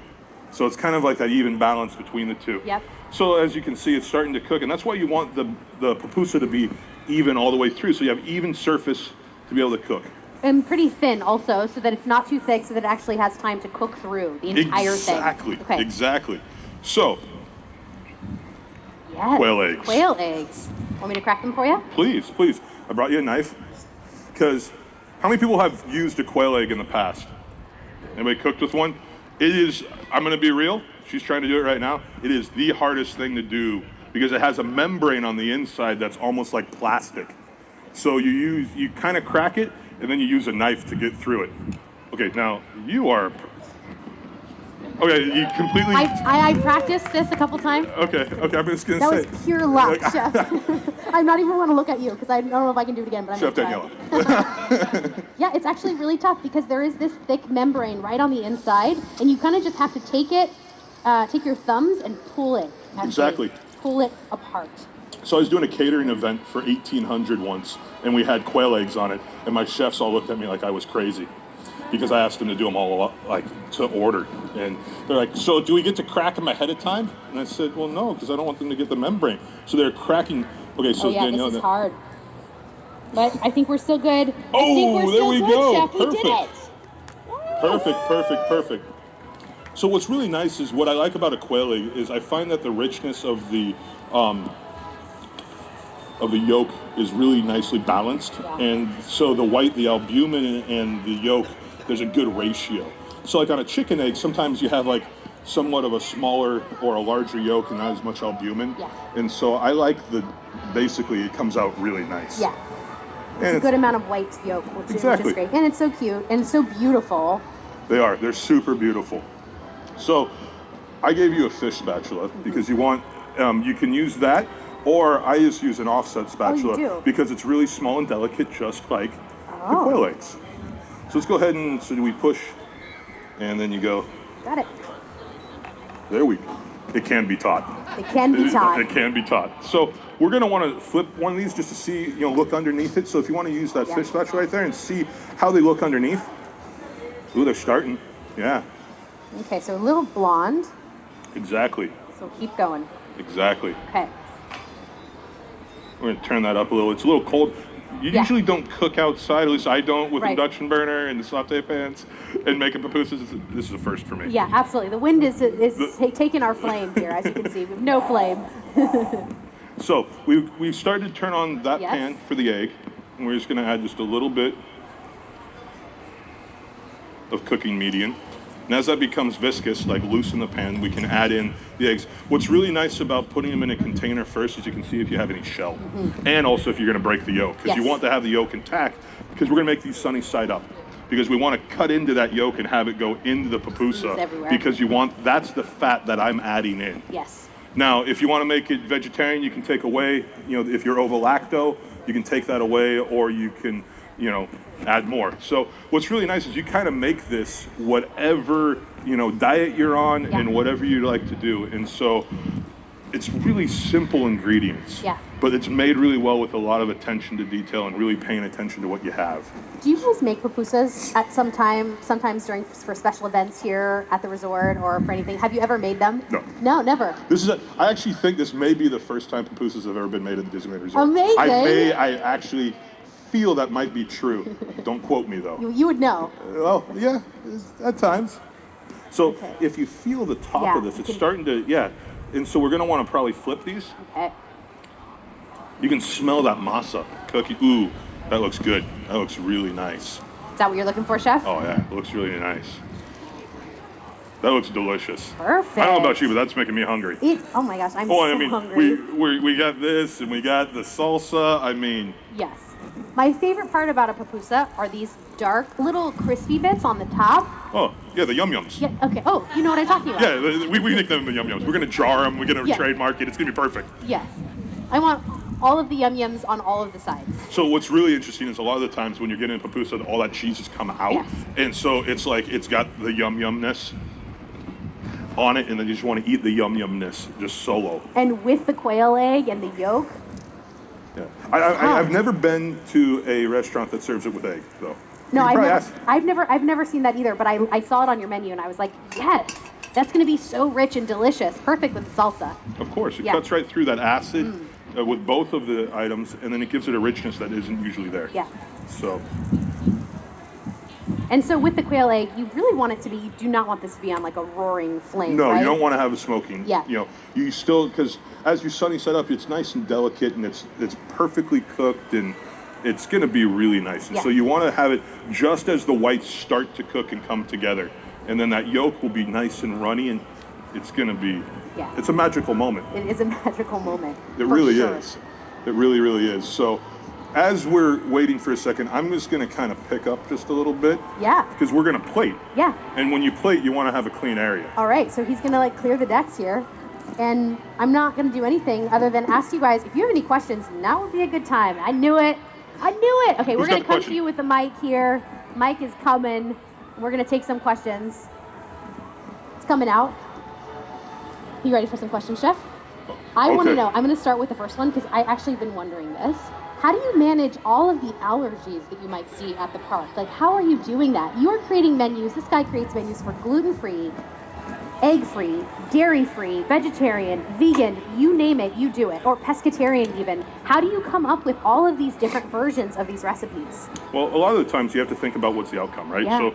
So it's kind of like that even balance between the two. Yep. So as you can see, it's starting to cook, and that's why you want the pupusa to be even all the way through, so you have even surface to be able to cook. And pretty thin also, so that it's not too thick, so that it actually has time to cook through the entire Exactly. thing. Okay. Exactly. So, Yes. Quail eggs. Quail eggs. Want me to crack them for you? please. I brought you a knife, because how many people have used a quail egg in the past? Anybody cooked with one? It is, I'm going to be real, she's trying to do it right now. It is the hardest thing to do because it has a membrane on the inside that's almost like plastic. So you kind of crack it, and then you use a knife to get through it. Okay, now you are, okay, you completely, I practiced this a couple times. okay, I'm just going to That say. was pure luck, Like- Chef. I'm not even going to look at you because I don't know if I can do it again, but I'm Chef going to try. Daniela. Yeah, it's actually really tough because there is this thick membrane right on the inside, and you kind of just have to take your thumbs and pull it. Actually, Exactly. Pull it apart. So I was doing a catering event for 1,800 once, and we had quail eggs on it, and my chefs all looked at me like I was crazy because I asked them to do them all like to order, and they're like, "So do we get to crack them ahead of time?" And I said, "Well, no, because I don't want them to get the membrane." So they're cracking. Okay, so Oh yeah, Danielle, this is hard. But I think we're still good. I think Oh, we're there still we good, go. Chef. We did it. Perfect. So what's really nice is what I like about a quail egg is I find that the richness of the of the yolk is really nicely balanced, and so the white, the albumin, and the yolk, there's a good ratio. So like on a chicken egg, sometimes you have like somewhat of a smaller or a larger yolk and not as much albumin. Yeah. And so I like basically it comes out really nice. Yeah. It's a good amount of white yolk, which is great. And it's so cute and it's so beautiful. They're super beautiful. So I gave you a fish spatula because you want, you can use that, or I just use an offset spatula because it's really small and delicate, just like the quail eggs. So let's go ahead and, so we push, and then you go. Got it. There we go. It can be taught. It can be taught. It can be taught. So we're going to want to flip one of these just to see, look underneath it. So if you want to use that fish spatula right there and see how they look underneath. Ooh, they're starting. Yeah. Okay, so a little blonde. Exactly. So keep going. Exactly. Okay. We're going to turn that up a little. It's a little cold. You usually don't cook outside, at least I don't, with induction burner and the saute pans and making pupusas. This is a first for me. Yeah, absolutely. The wind is taking our flame here, as you can see. We have no flame. So we've started to turn on that pan for the egg, and we're just going to add just a little bit of cooking medium. And as that becomes viscous, like loose in the pan, we can add in the eggs. What's really nice about putting them in a container first is you can see if you have any shell. And also if you're gonna break the yolk, because you want to have the yolk intact, because we're gonna make these sunny side up. Because we wanna cut into that yolk and have it go into the pupusa, because that's the fat that I'm adding in. Yes. Now, if you wanna make it vegetarian, you can take away, if you're ovo-lacto, you can take that away, or you can, add more. So what's really nice is you kind of make this whatever, diet you're on and whatever you like to do. And so it's really simple ingredients. Yeah. But it's made really well with a lot of attention to detail and really paying attention to what you have. Do you guys make pupusas at sometimes for special events here at the resort or for anything? Have you ever made them? No. No, never. I actually think this may be the first time pupusas have ever been made at the Disneyland Resort. Amazing. I actually feel that might be true. Don't quote me though. You would know. Well, yeah, at times. So if you feel the top of this, it's starting to, and so we're gonna wanna probably flip these. Okay. You can smell that masa cookie. Ooh, that looks good. That looks really nice. Is that what you're looking for, Chef? Oh yeah, it looks really nice. That looks delicious. Perfect. I don't know about you, but that's making me hungry. Oh my gosh, I'm so hungry. We got this, and we got the salsa. I mean. Yes. My favorite part about a pupusa are these dark little crispy bits on the top. Oh, yeah, the yum-yums. Yeah, okay. Oh, you know what I'm talking about. Yeah, we nickname them the yum-yums. We're going to jar them. We're going to trademark it. It's going to be perfect. Yes. I want all of the yum-yums on all of the sides. So what's really interesting is a lot of the times when you're getting a pupusa, all that cheese has come out. Yes. And so it's like it's got the yum-yumness on it, and then you just want to eat the yum-yumness just solo. And with the quail egg and the yolk. Yeah. I've never been to a restaurant that serves it with egg, though. No, I've never seen that either, but I saw it on your menu and I was like, yes, that's going to be so rich and delicious. Perfect with the salsa. Of course, it cuts right through that acid with both of the items, and then it gives it a richness that isn't usually there. Yeah. So. And so with the quail egg, you really want it to be, you do not want this to be on like a roaring flame, No, right? you don't want to have it smoking. Yeah. You still, because as you sunny set up, it's nice and delicate, and it's perfectly cooked, and it's going to be really nice. And so you want to have it just as the whites start to cook and come together. And then that yolk will be nice and runny, and it's going to be, it's a magical moment. It is a magical moment. It really is. It really, really is. So as we're waiting for a second, I'm just going to kind of pick up just a little bit. Yeah. Because we're going to plate. Yeah. And when you plate, you want to have a clean area. All right, so he's going to clear the decks here. And I'm not going to do anything other than ask you guys, if you have any questions, now would be a good time. I knew it. Okay, we're going to come to you with the mic here. Mic is coming. We're going to take some questions. It's coming out. You ready for some questions, Chef? I want to know. I'm going to start with the first one because I actually been wondering this. How do you manage all of the allergies that you might see at the park? How are you doing that? You're creating menus. This guy creates menus for gluten-free, egg-free, dairy-free, vegetarian, vegan, you name it, you do it, or pescatarian even. How do you come up with all of these different versions of these recipes? Well, a lot of the times you have to think about what's the outcome, right? Yeah. So,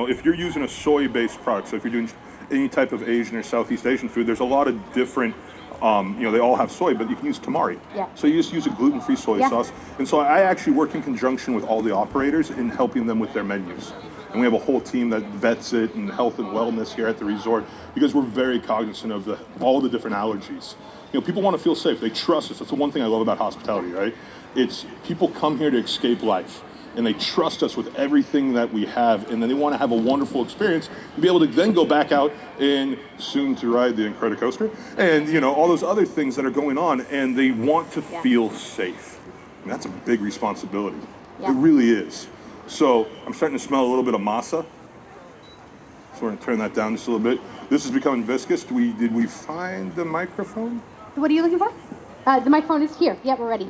if you're using a soy-based product, so if you're doing any type of Asian or Southeast Asian food, there's a lot of different They all have soy, but you can use tamari. Yeah. So you just use a gluten-free soy sauce. And so I actually work in conjunction with all the operators in helping them with their menus. And we have a whole team that vets it and health and wellness here at the resort because we're very cognizant of all the different allergies. People want to feel safe. They trust us. That's the one thing I love about hospitality, right? It's people come here to escape life. And they trust us with everything that we have, and then they want to have a wonderful experience and be able to then go back out and soon to ride the Incredicoaster and all those other things that are going on, and they want to feel safe. And that's a big responsibility. Yeah. It really is. So I'm starting to smell a little bit of masa. So we're going to turn that down just a little bit. This is becoming viscous. Did we find the microphone? What are you looking for? The microphone is here. Yeah, we're ready.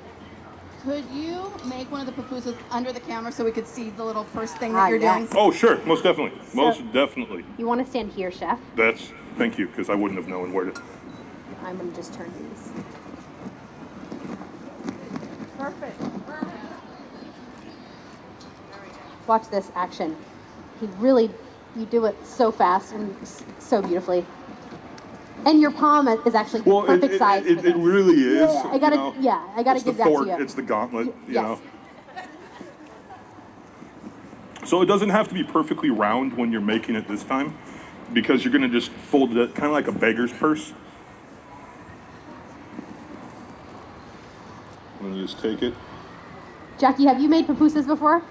Could you make one of the pupusas under the camera so we could see the little purse thing that you're doing? Oh, sure. Most definitely. Most definitely. You want to stand here, chef? Thank you, because I wouldn't have known where to. I'm going to just turn these. Perfect. Watch this action. You do it so fast and so beautifully. And your palm is actually the perfect size. It really is. Yeah, I gotta give that to you. It's the gauntlet, you Yes. know. So it doesn't have to be perfectly round when you're making it this time, because you're gonna just fold it kind of like a beggar's purse. I'm gonna just take it. Jackie, have you made pupusas before?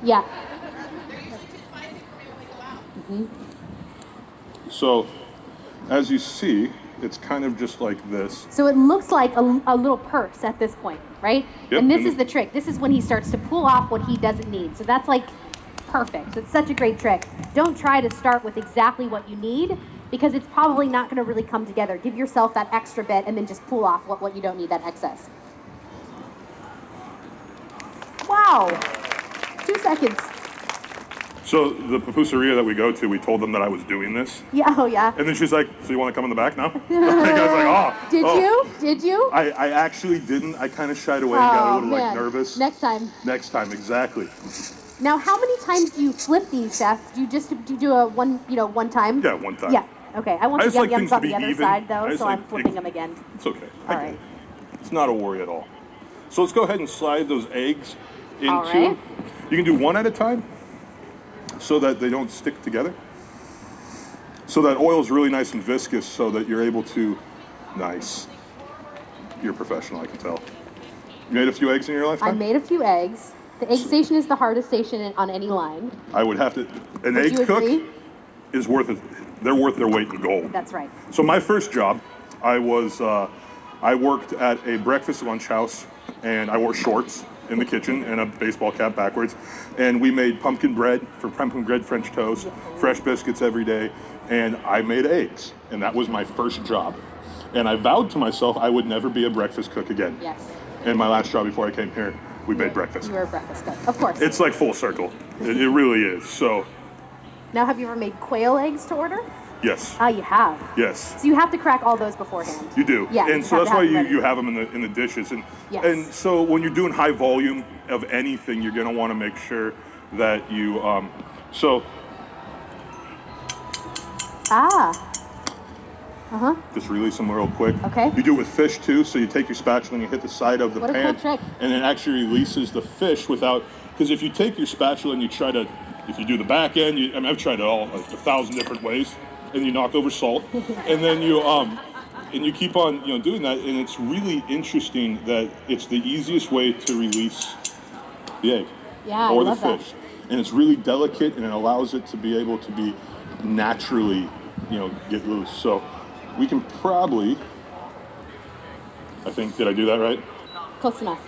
Yeah. So, as you see, it's kind of just like this. So it looks like a little purse at this point, right? Yep, And this is the trick. This is when he starts to pull off what he doesn't need. So that's like perfect. It's such a great trick. Don't try to start with exactly what you need, because it's probably not going to really come together. Give yourself that extra bit and then just pull off what you don't need, that excess. Wow. 2 seconds. So the pupuseria that we go to, we told them that I was doing this. Yeah, oh yeah. And then she's like, so you want to come in the back now? I was like, Did you? I actually didn't. I kind of shied away and got a little nervous. Next time. Next time, exactly. Now, how many times do you flip these, chef? Do you do a one time? Yeah, one time. Yeah. Okay. I want I the just like yum things yums to on be the other even. side, though, I just so like I'm flipping them again. It's okay. All I get right. it. It's not a worry at all. So let's go ahead and slide those eggs into. All right. You can do one at a time, so that they don't stick together. So that oil is really nice and viscous, so that you're able to. Nice. You're a professional, I can tell. You made a few eggs in your lifetime? I made a few eggs. The egg station is the hardest station on any line. I would have to. An Would egg you cook agree? is worth it. They're worth their weight in gold. That's right. So my first job, I worked at a breakfast lunch house, and I wore shorts in the kitchen and a baseball cap backwards, and we made pumpkin bread French toast, fresh biscuits every day, and I made eggs, and that was my first job. And I vowed to myself I would never be a breakfast cook again. Yes. And my last job before I came here, we made breakfast. You were a breakfast cook, of course. It's like full circle. It really is. So, Now, have you ever made quail eggs to order? yes. Ah, you have. Yes. So you have to crack all those beforehand. You do. Yeah. And you so have that's to why have them you ready. have them in the dishes. And Yes. and so when you're doing high volume of anything, you're going to want to make sure that you just release them real quick. Okay. You do it with fish too, so you take your spatula and you hit the side of the What a pan, cool trick. and it actually releases the fish without. Because if you take your spatula and you try to, if you do the back end, I've tried it all like 1,000 different ways, and you knock over salt, and then you keep on doing that, and it's really interesting that it's the easiest way to release the egg Yeah, or I the love that. fish, and it's really delicate, and it allows it to be able to be naturally get loose. So we can probably, I think, did I do that right? Close enough.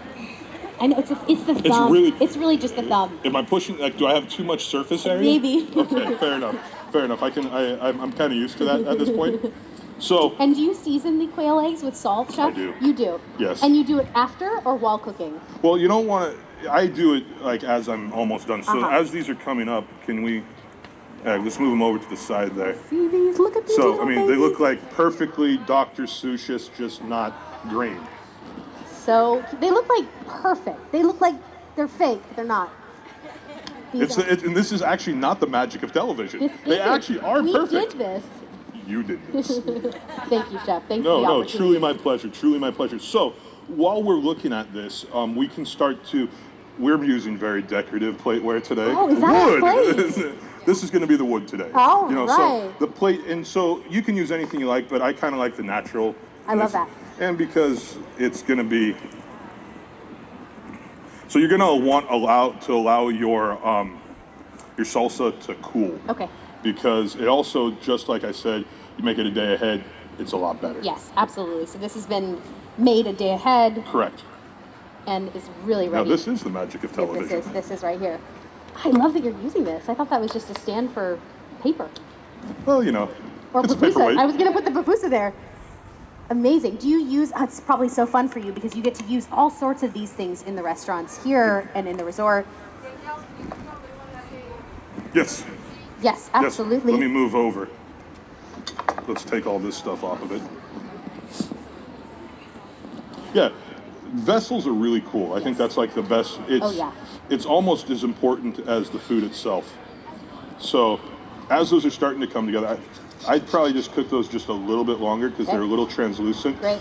I know, it's the thumb. It's really just the thumb. Am I pushing, do I have too much surface area? Maybe. Okay, fair enough. I'm kind of used to that at this point. So, And do you season the quail eggs with salt, chef? I do. You do? Yes. And you do it after or while cooking? well, you don't want to, I do it like as I'm almost done. So Uh-huh. as these are coming up, can we, let's move them over to the side there. See these? Look at these So, little I mean, they look babies. like perfectly Dr. Seussish, just not green. So they look like perfect. They look like they're fake, but they're not. These are- And this is actually not the magic of television. This They isn't. actually are we perfect. did this. you did this. Thank you, Chef. Thank you. No, truly my pleasure. Truly my pleasure. So while we're looking at this, we can start to. We're using very decorative plateware today. Oh, is that wood? a plate? This is going to be the wood today. Oh, So right. the plate, and so you can use anything you like, but I kind of like the natural. I love that. And because it's going to be, so you're going to allow your salsa to cool. Okay. Because it also, just like I said, you make it a day ahead, it's a lot better. Yes, absolutely. So this has been made a day ahead. Correct. And is really ready. Now this is the magic of Yeah, television. this is right here. I love that you're using this. I thought that was just a stand for paper. Well, Or it's a pupusas. paperweight. I was going to put the pupusa there. Amazing. Do you use, it's probably so fun for you because you get to use all sorts of these things in the restaurants here and in the resort. Yes. Yes, absolutely. Yes. Let me move over. Let's take all this stuff off of it. Yeah, vessels are really cool. I think that's like the best. It's almost as important as the food itself. So as those are starting to come together, I'd probably just cook those just a little bit longer because they're a little translucent. Great.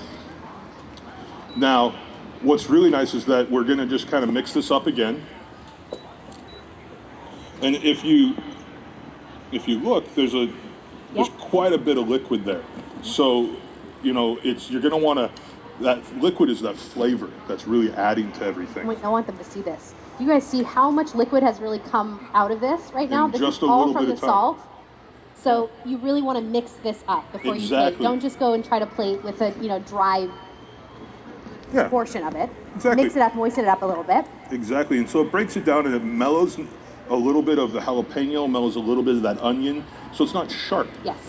Now, what's really nice is that we're gonna just kind of mix this up again. And if you look, there's quite a bit of liquid there. So, you're gonna wanna, that liquid is that flavor that's really adding to everything. Wait, I want them to see this. Do you guys see how much liquid has really come out of this right now? In This just is a all little from bit the of time. salt. So you really want to mix this up before you plate. Don't just go and try to plate with a dry portion of it. Exactly. Mix it up, moisten it up a little bit. Exactly, and so it breaks it down and it mellows a little bit of the jalapeno, mellows a little bit of that onion, so it's not sharp. Yes.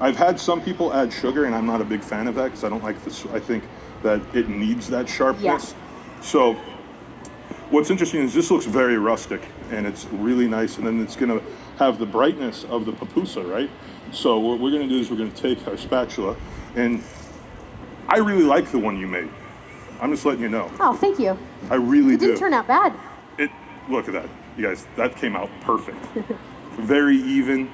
I've had some people add sugar, and I'm not a big fan of that because I don't like this. I think that it needs that sharpness. Yeah. So what's interesting is this looks very rustic, and it's really nice, and then it's going to have the brightness of the pupusa, right? So what we're going to do is we're going to take our spatula, and I really like the one you made. I'm just letting you know. Oh, thank you. I really do. It didn't turn out bad. Look at that, you guys. That came out perfect. Very even.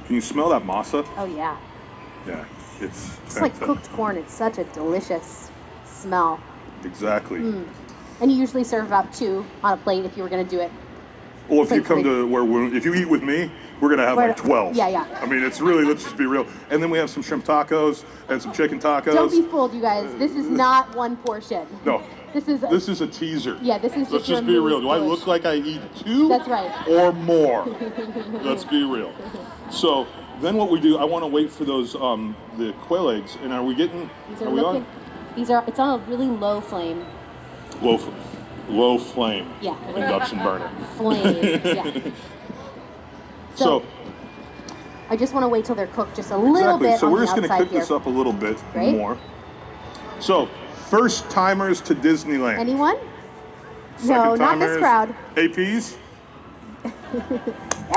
Can you smell that masa? Oh, yeah. Yeah, it's It's like cooked corn. It's such a delicious smell. Exactly. And you usually serve about 2 on a plate if you were going to do it. Well, if you come to if you eat with me, we're gonna have like 12. Yeah. I mean, it's really, let's just be real. And then we have some shrimp tacos and some chicken tacos. Don't be fooled, you guys. This is not one portion. No. This is a teaser. Yeah, this is Let's just just be your real. Do I push. look like I eat 2? That's right. Or more? Let's be real. So then what we do, I want to wait for those the quail eggs. And are we getting? These are it's on a really low flame. Low flame. Yeah. Induction burner. Flame. Yeah. So I just want to wait till they're cooked just a little bit. So on we're the just going to outside cook this here. up a little bit Great. more. So first timers to Disneyland. Anyone? Second No, not this timers, crowd. APs.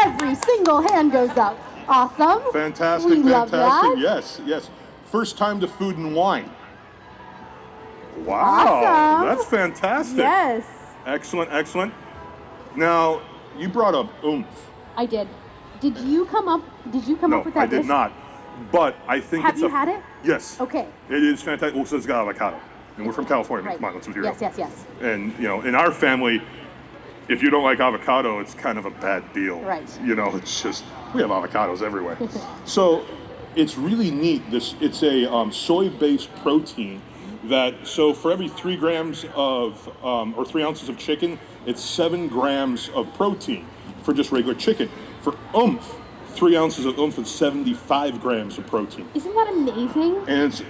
Every single hand goes up. Awesome. Fantastic. We love that. Yes. First time to Food and Wine. Wow. Awesome. That's fantastic. Yes. Excellent. Now, you brought up oomph. I did. Did you come up with that No, I did dish? not. But I think Have you had it? Yes. Okay. It is fantastic. Well, so it's got avocado. And we're from California. Right. Come on, let's be real. Yes. And, in our family, if you don't like avocado, it's kind of a bad deal. Right. It's just, we have avocados everywhere. So it's really neat. It's a soy-based protein so for every 3 grams of, or 3 ounces of chicken, it's 7 grams of protein for just regular chicken. For oomph, 3 ounces of oomph is 75 grams of protein. Isn't that amazing? And it's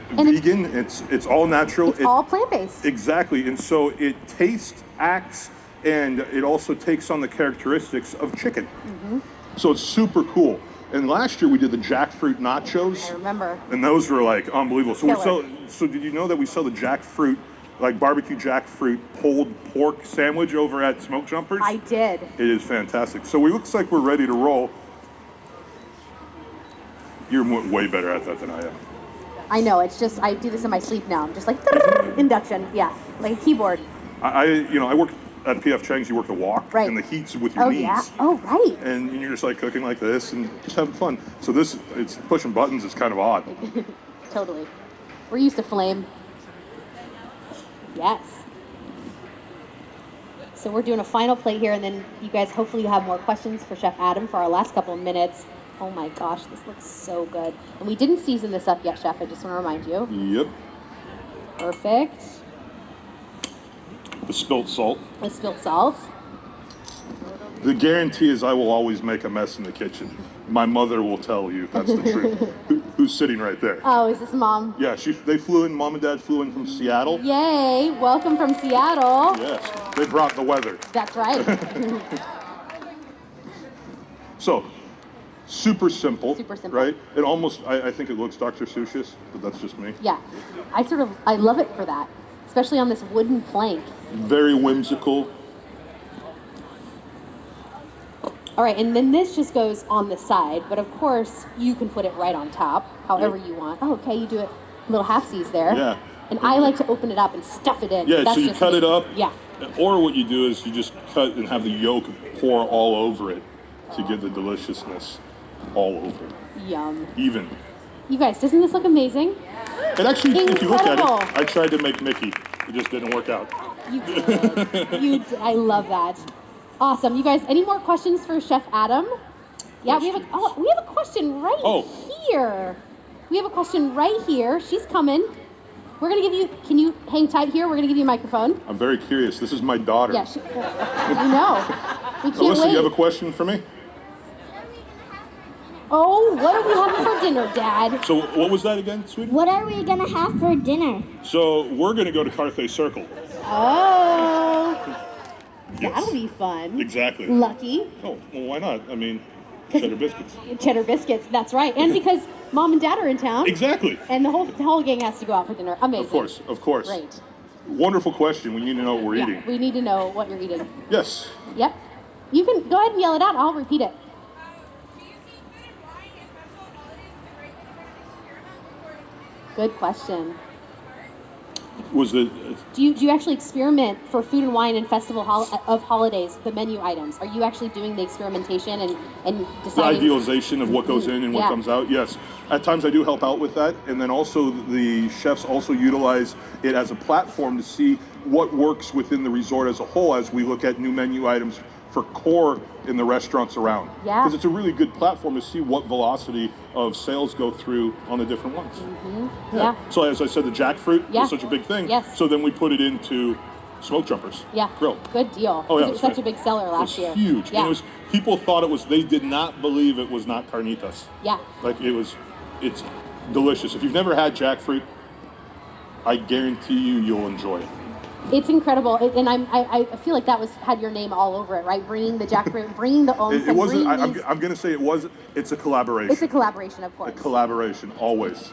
vegan, it's all natural. It's all plant-based. Exactly, and so it tastes, acts, and it also takes on the characteristics of chicken. Mm-hmm. So it's super cool. And last year we did the jackfruit nachos. I remember. And those were like unbelievable. Killer. So did you know that we sell the jackfruit, like barbecue jackfruit pulled pork sandwich over at Smoke Jumpers? I did. It is fantastic. So it looks like we're ready to roll. You're way better at that than I am. I know. It's just I do this in my sleep now. I'm just like induction. Yeah, like a keyboard. I work at PF Chang's, you work the wok, Right. and the heat's with your Oh knees. yeah. Oh right. And you're just like cooking like this and just having fun. So this, it's pushing buttons is kind of odd. Totally. We're used to flame. Yes. So we're doing a final plate here, and then you guys, hopefully you have more questions for Chef Adam for our last couple of minutes. Oh my gosh, this looks so good. And we didn't season this up yet, Chef. I just want to remind you. Yep. Perfect. The spilt salt. The spilt salt. The guarantee is I will always make a mess in the kitchen. My mother will tell you that's the truth. Who's sitting right there? Oh, is this Mom? Yeah, they flew in. Mom and Dad flew in from Seattle. Yay! Welcome from Seattle. Yes, they brought the weather. That's right. So, super simple. Super simple. Right? It almost, I think it looks Dr. Seussish, but that's just me. Yeah, I love it for that, especially on this wooden plank. Very whimsical. All right, and then this just goes on the side, but of course you can put it right on top, however you want. Oh, okay, you do it little halfsies there. Yeah. And I like to open it up and stuff it in. Yeah, That's so you just cut me. it up. Yeah. Or what you do is you just cut and have the yolk pour all over it to get the deliciousness all over it. Yum. Even. You guys, doesn't this look amazing? And actually, if you look at Incredible. it, I tried to make Mickey. It just didn't work out. You did. You did. I love that. Awesome. You guys, any more questions for Chef Adam? Yeah, we have a question right here. We have a question right here. She's coming. We're gonna give you. Can you hang tight here? We're gonna give you a microphone. I'm very curious. This is my daughter. Yeah. You know. We can't Alyssa, wait. you have a question for me? Oh, what are we having for dinner, Dad? So what was that again, sweetie? What are we gonna have for dinner? So we're going to go to Carthay Circle. Oh, Yes. that'll be fun. Exactly. Lucky. Oh, well, why not? I mean, cheddar biscuits. Cheddar biscuits. That's right. And because Mom and Dad are in town. Exactly. And the whole gang has to go out for dinner. Amazing. Of course. Great. Wonderful question. We need to know what we're eating. We need to know what you're eating. Yes. Yep. You can go ahead and yell it out. I'll repeat it. Good question. Was the Do you actually experiment for food and wine and festival of holidays, the menu items? Are you actually doing the experimentation and the deciding? idealization of what goes in and what Yeah. comes out? Yes. At times I do help out with that. And then also the chefs also utilize it as a platform to see what works within the resort as a whole as we look at new menu items for core in the restaurants around. Yeah. Because it's a really good platform to see what velocity of sales go through on the different ones. Yeah. So as I said, the jackfruit Yeah. was such a big thing. Yes. So then we put it into smoke jumpers. Yeah. Grill. Good deal. Oh yeah, It was such a big seller last year. Huge. Yeah. And it was, people thought it was, they did not believe it was not carnitas. Yeah. Like it's delicious. If you've never had jackfruit, I guarantee you'll enjoy it. It's incredible, and I feel like that had your name all over it, right? Bringing the jackfruit, bringing the oomph. It wasn't, bringing these- I'm gonna say it was, it's a collaboration. It's a collaboration, of course. A collaboration, always.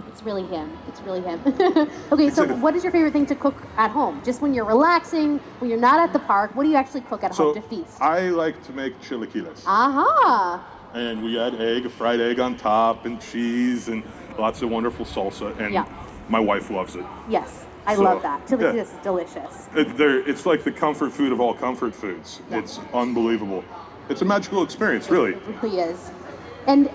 It's really him. It's really him. Okay, so what is your favorite thing to cook at home? Just when you're relaxing, when you're not at the park, what do you actually cook at So home to feast? I like to make chilaquiles. Aha! And we add egg, a fried egg on top, and cheese, and lots of wonderful salsa. And Yeah. my wife loves it. Yes, I So, love that. Chili yeah. is delicious. It's like the comfort food of all comfort foods. Yeah. It's unbelievable. It's a magical experience, really. It really is. And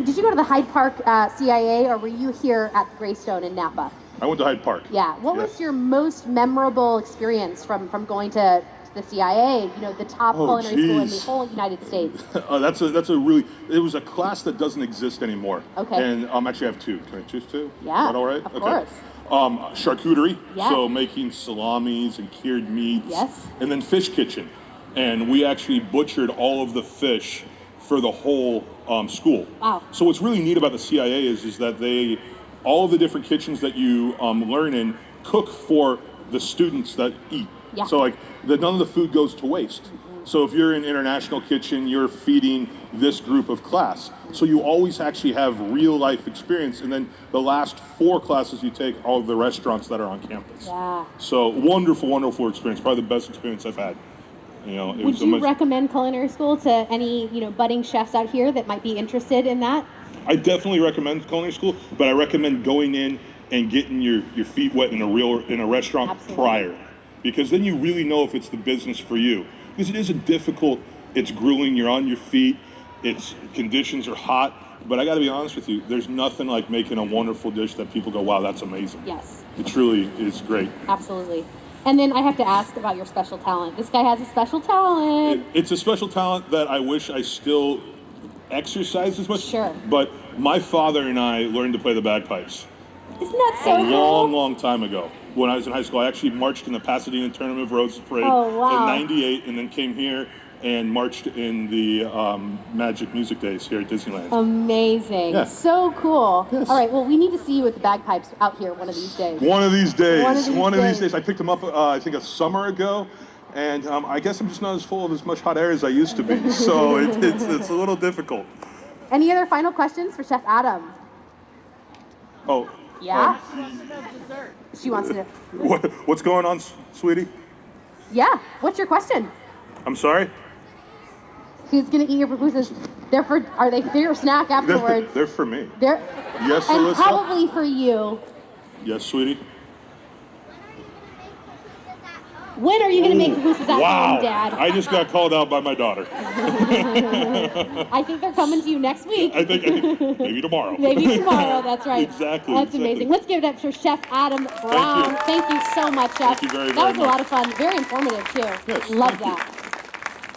did you go to the Hyde Park CIA, or were you here at Greystone in Napa? I went to Hyde Park. Yeah. What Yes. was your most memorable experience from going to the CIA? You know, the top Oh, culinary school in the geez. whole United States. That's a really, it was a class that doesn't exist anymore. Okay. And actually I have two. Can I choose two? Yeah, Is that all right? of course. Charcuterie. Yeah. So making salamis and cured meats. Yes. And then fish kitchen. And we actually butchered all of the fish for the whole school. Wow. So what's really neat about the CIA is that all of the different kitchens that you learn in cook for the students that eat. Yeah. So like none of the food goes to waste. So if you're in international kitchen, you're feeding this group of class. So you always actually have real life experience. And then the last 4 classes you take all of the restaurants that are on campus. Yeah. So wonderful, wonderful experience. Probably the best experience I've had. You know, it Would was you recommend culinary school to any budding chefs out here that might be interested in that? I definitely recommend culinary school, but I recommend going in and getting your feet wet in a restaurant Absolutely. prior. because then you really know if it's the business for you. Because it is it's grueling, you're on your feet, conditions are hot, but I gotta be honest with you, there's nothing like making a wonderful dish that people go, wow, that's amazing. Yes. It truly is great. Absolutely. And then I have to ask about your special talent. This guy has a special talent. It's a special talent that I wish I still exercised as much. Sure. But my father and I learned to play the bagpipes Isn't that so a cool? long, long time ago. When I was in high school, I actually marched in the Pasadena Tournament of Roses Parade wow. in '98, and then came here and marched in the Magic Music Days here at Disneyland. Amazing. Yeah. So cool. Yes. All right, well, we need to see you with the bagpipes out here one of these days. One of these days. One of these days. I picked them up, I think, a summer ago. And I guess I'm just not as full of as much hot air as I used to be. So it's a little difficult. Any other final questions for Chef Adam? Oh. Yeah? She wants to know. What's going on, sweetie? Yeah, what's your question? I'm sorry? Who's gonna eat your pupusas? Are they for your snack afterwards? They're for me. They're Yes, and Alyssa? probably for you. Yes, sweetie? When are you gonna make pupusas at Wow. home, Dad? I just got called out by my daughter. I think they're coming to you next week. I think maybe tomorrow. Maybe tomorrow, that's right. Exactly. That's amazing. Let's give it up for Chef Adam Brown. you. Thank you so much, Chef. Thank you very, that very was a much. lot of fun. Very informative, too. Yes, Love thank you. that.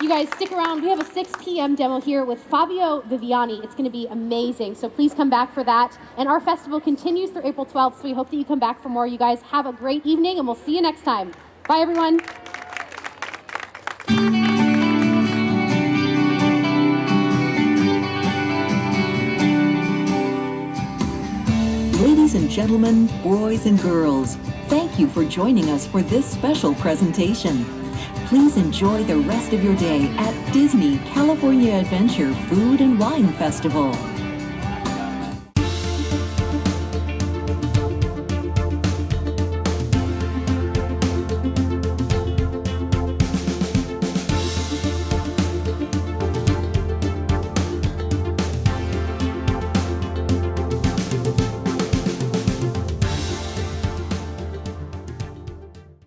You guys, stick around. We have a 6 p.m. demo here with Fabio Viviani. It's going to be amazing, so please come back for that. And our festival continues through April 12th, so we hope that you come back for more. You guys have a great evening, and we'll see you next time. Bye, everyone. Ladies and gentlemen, boys and girls, thank you for joining us for this special presentation. Please enjoy the rest of your day at Disney California Adventure Food and Wine Festival.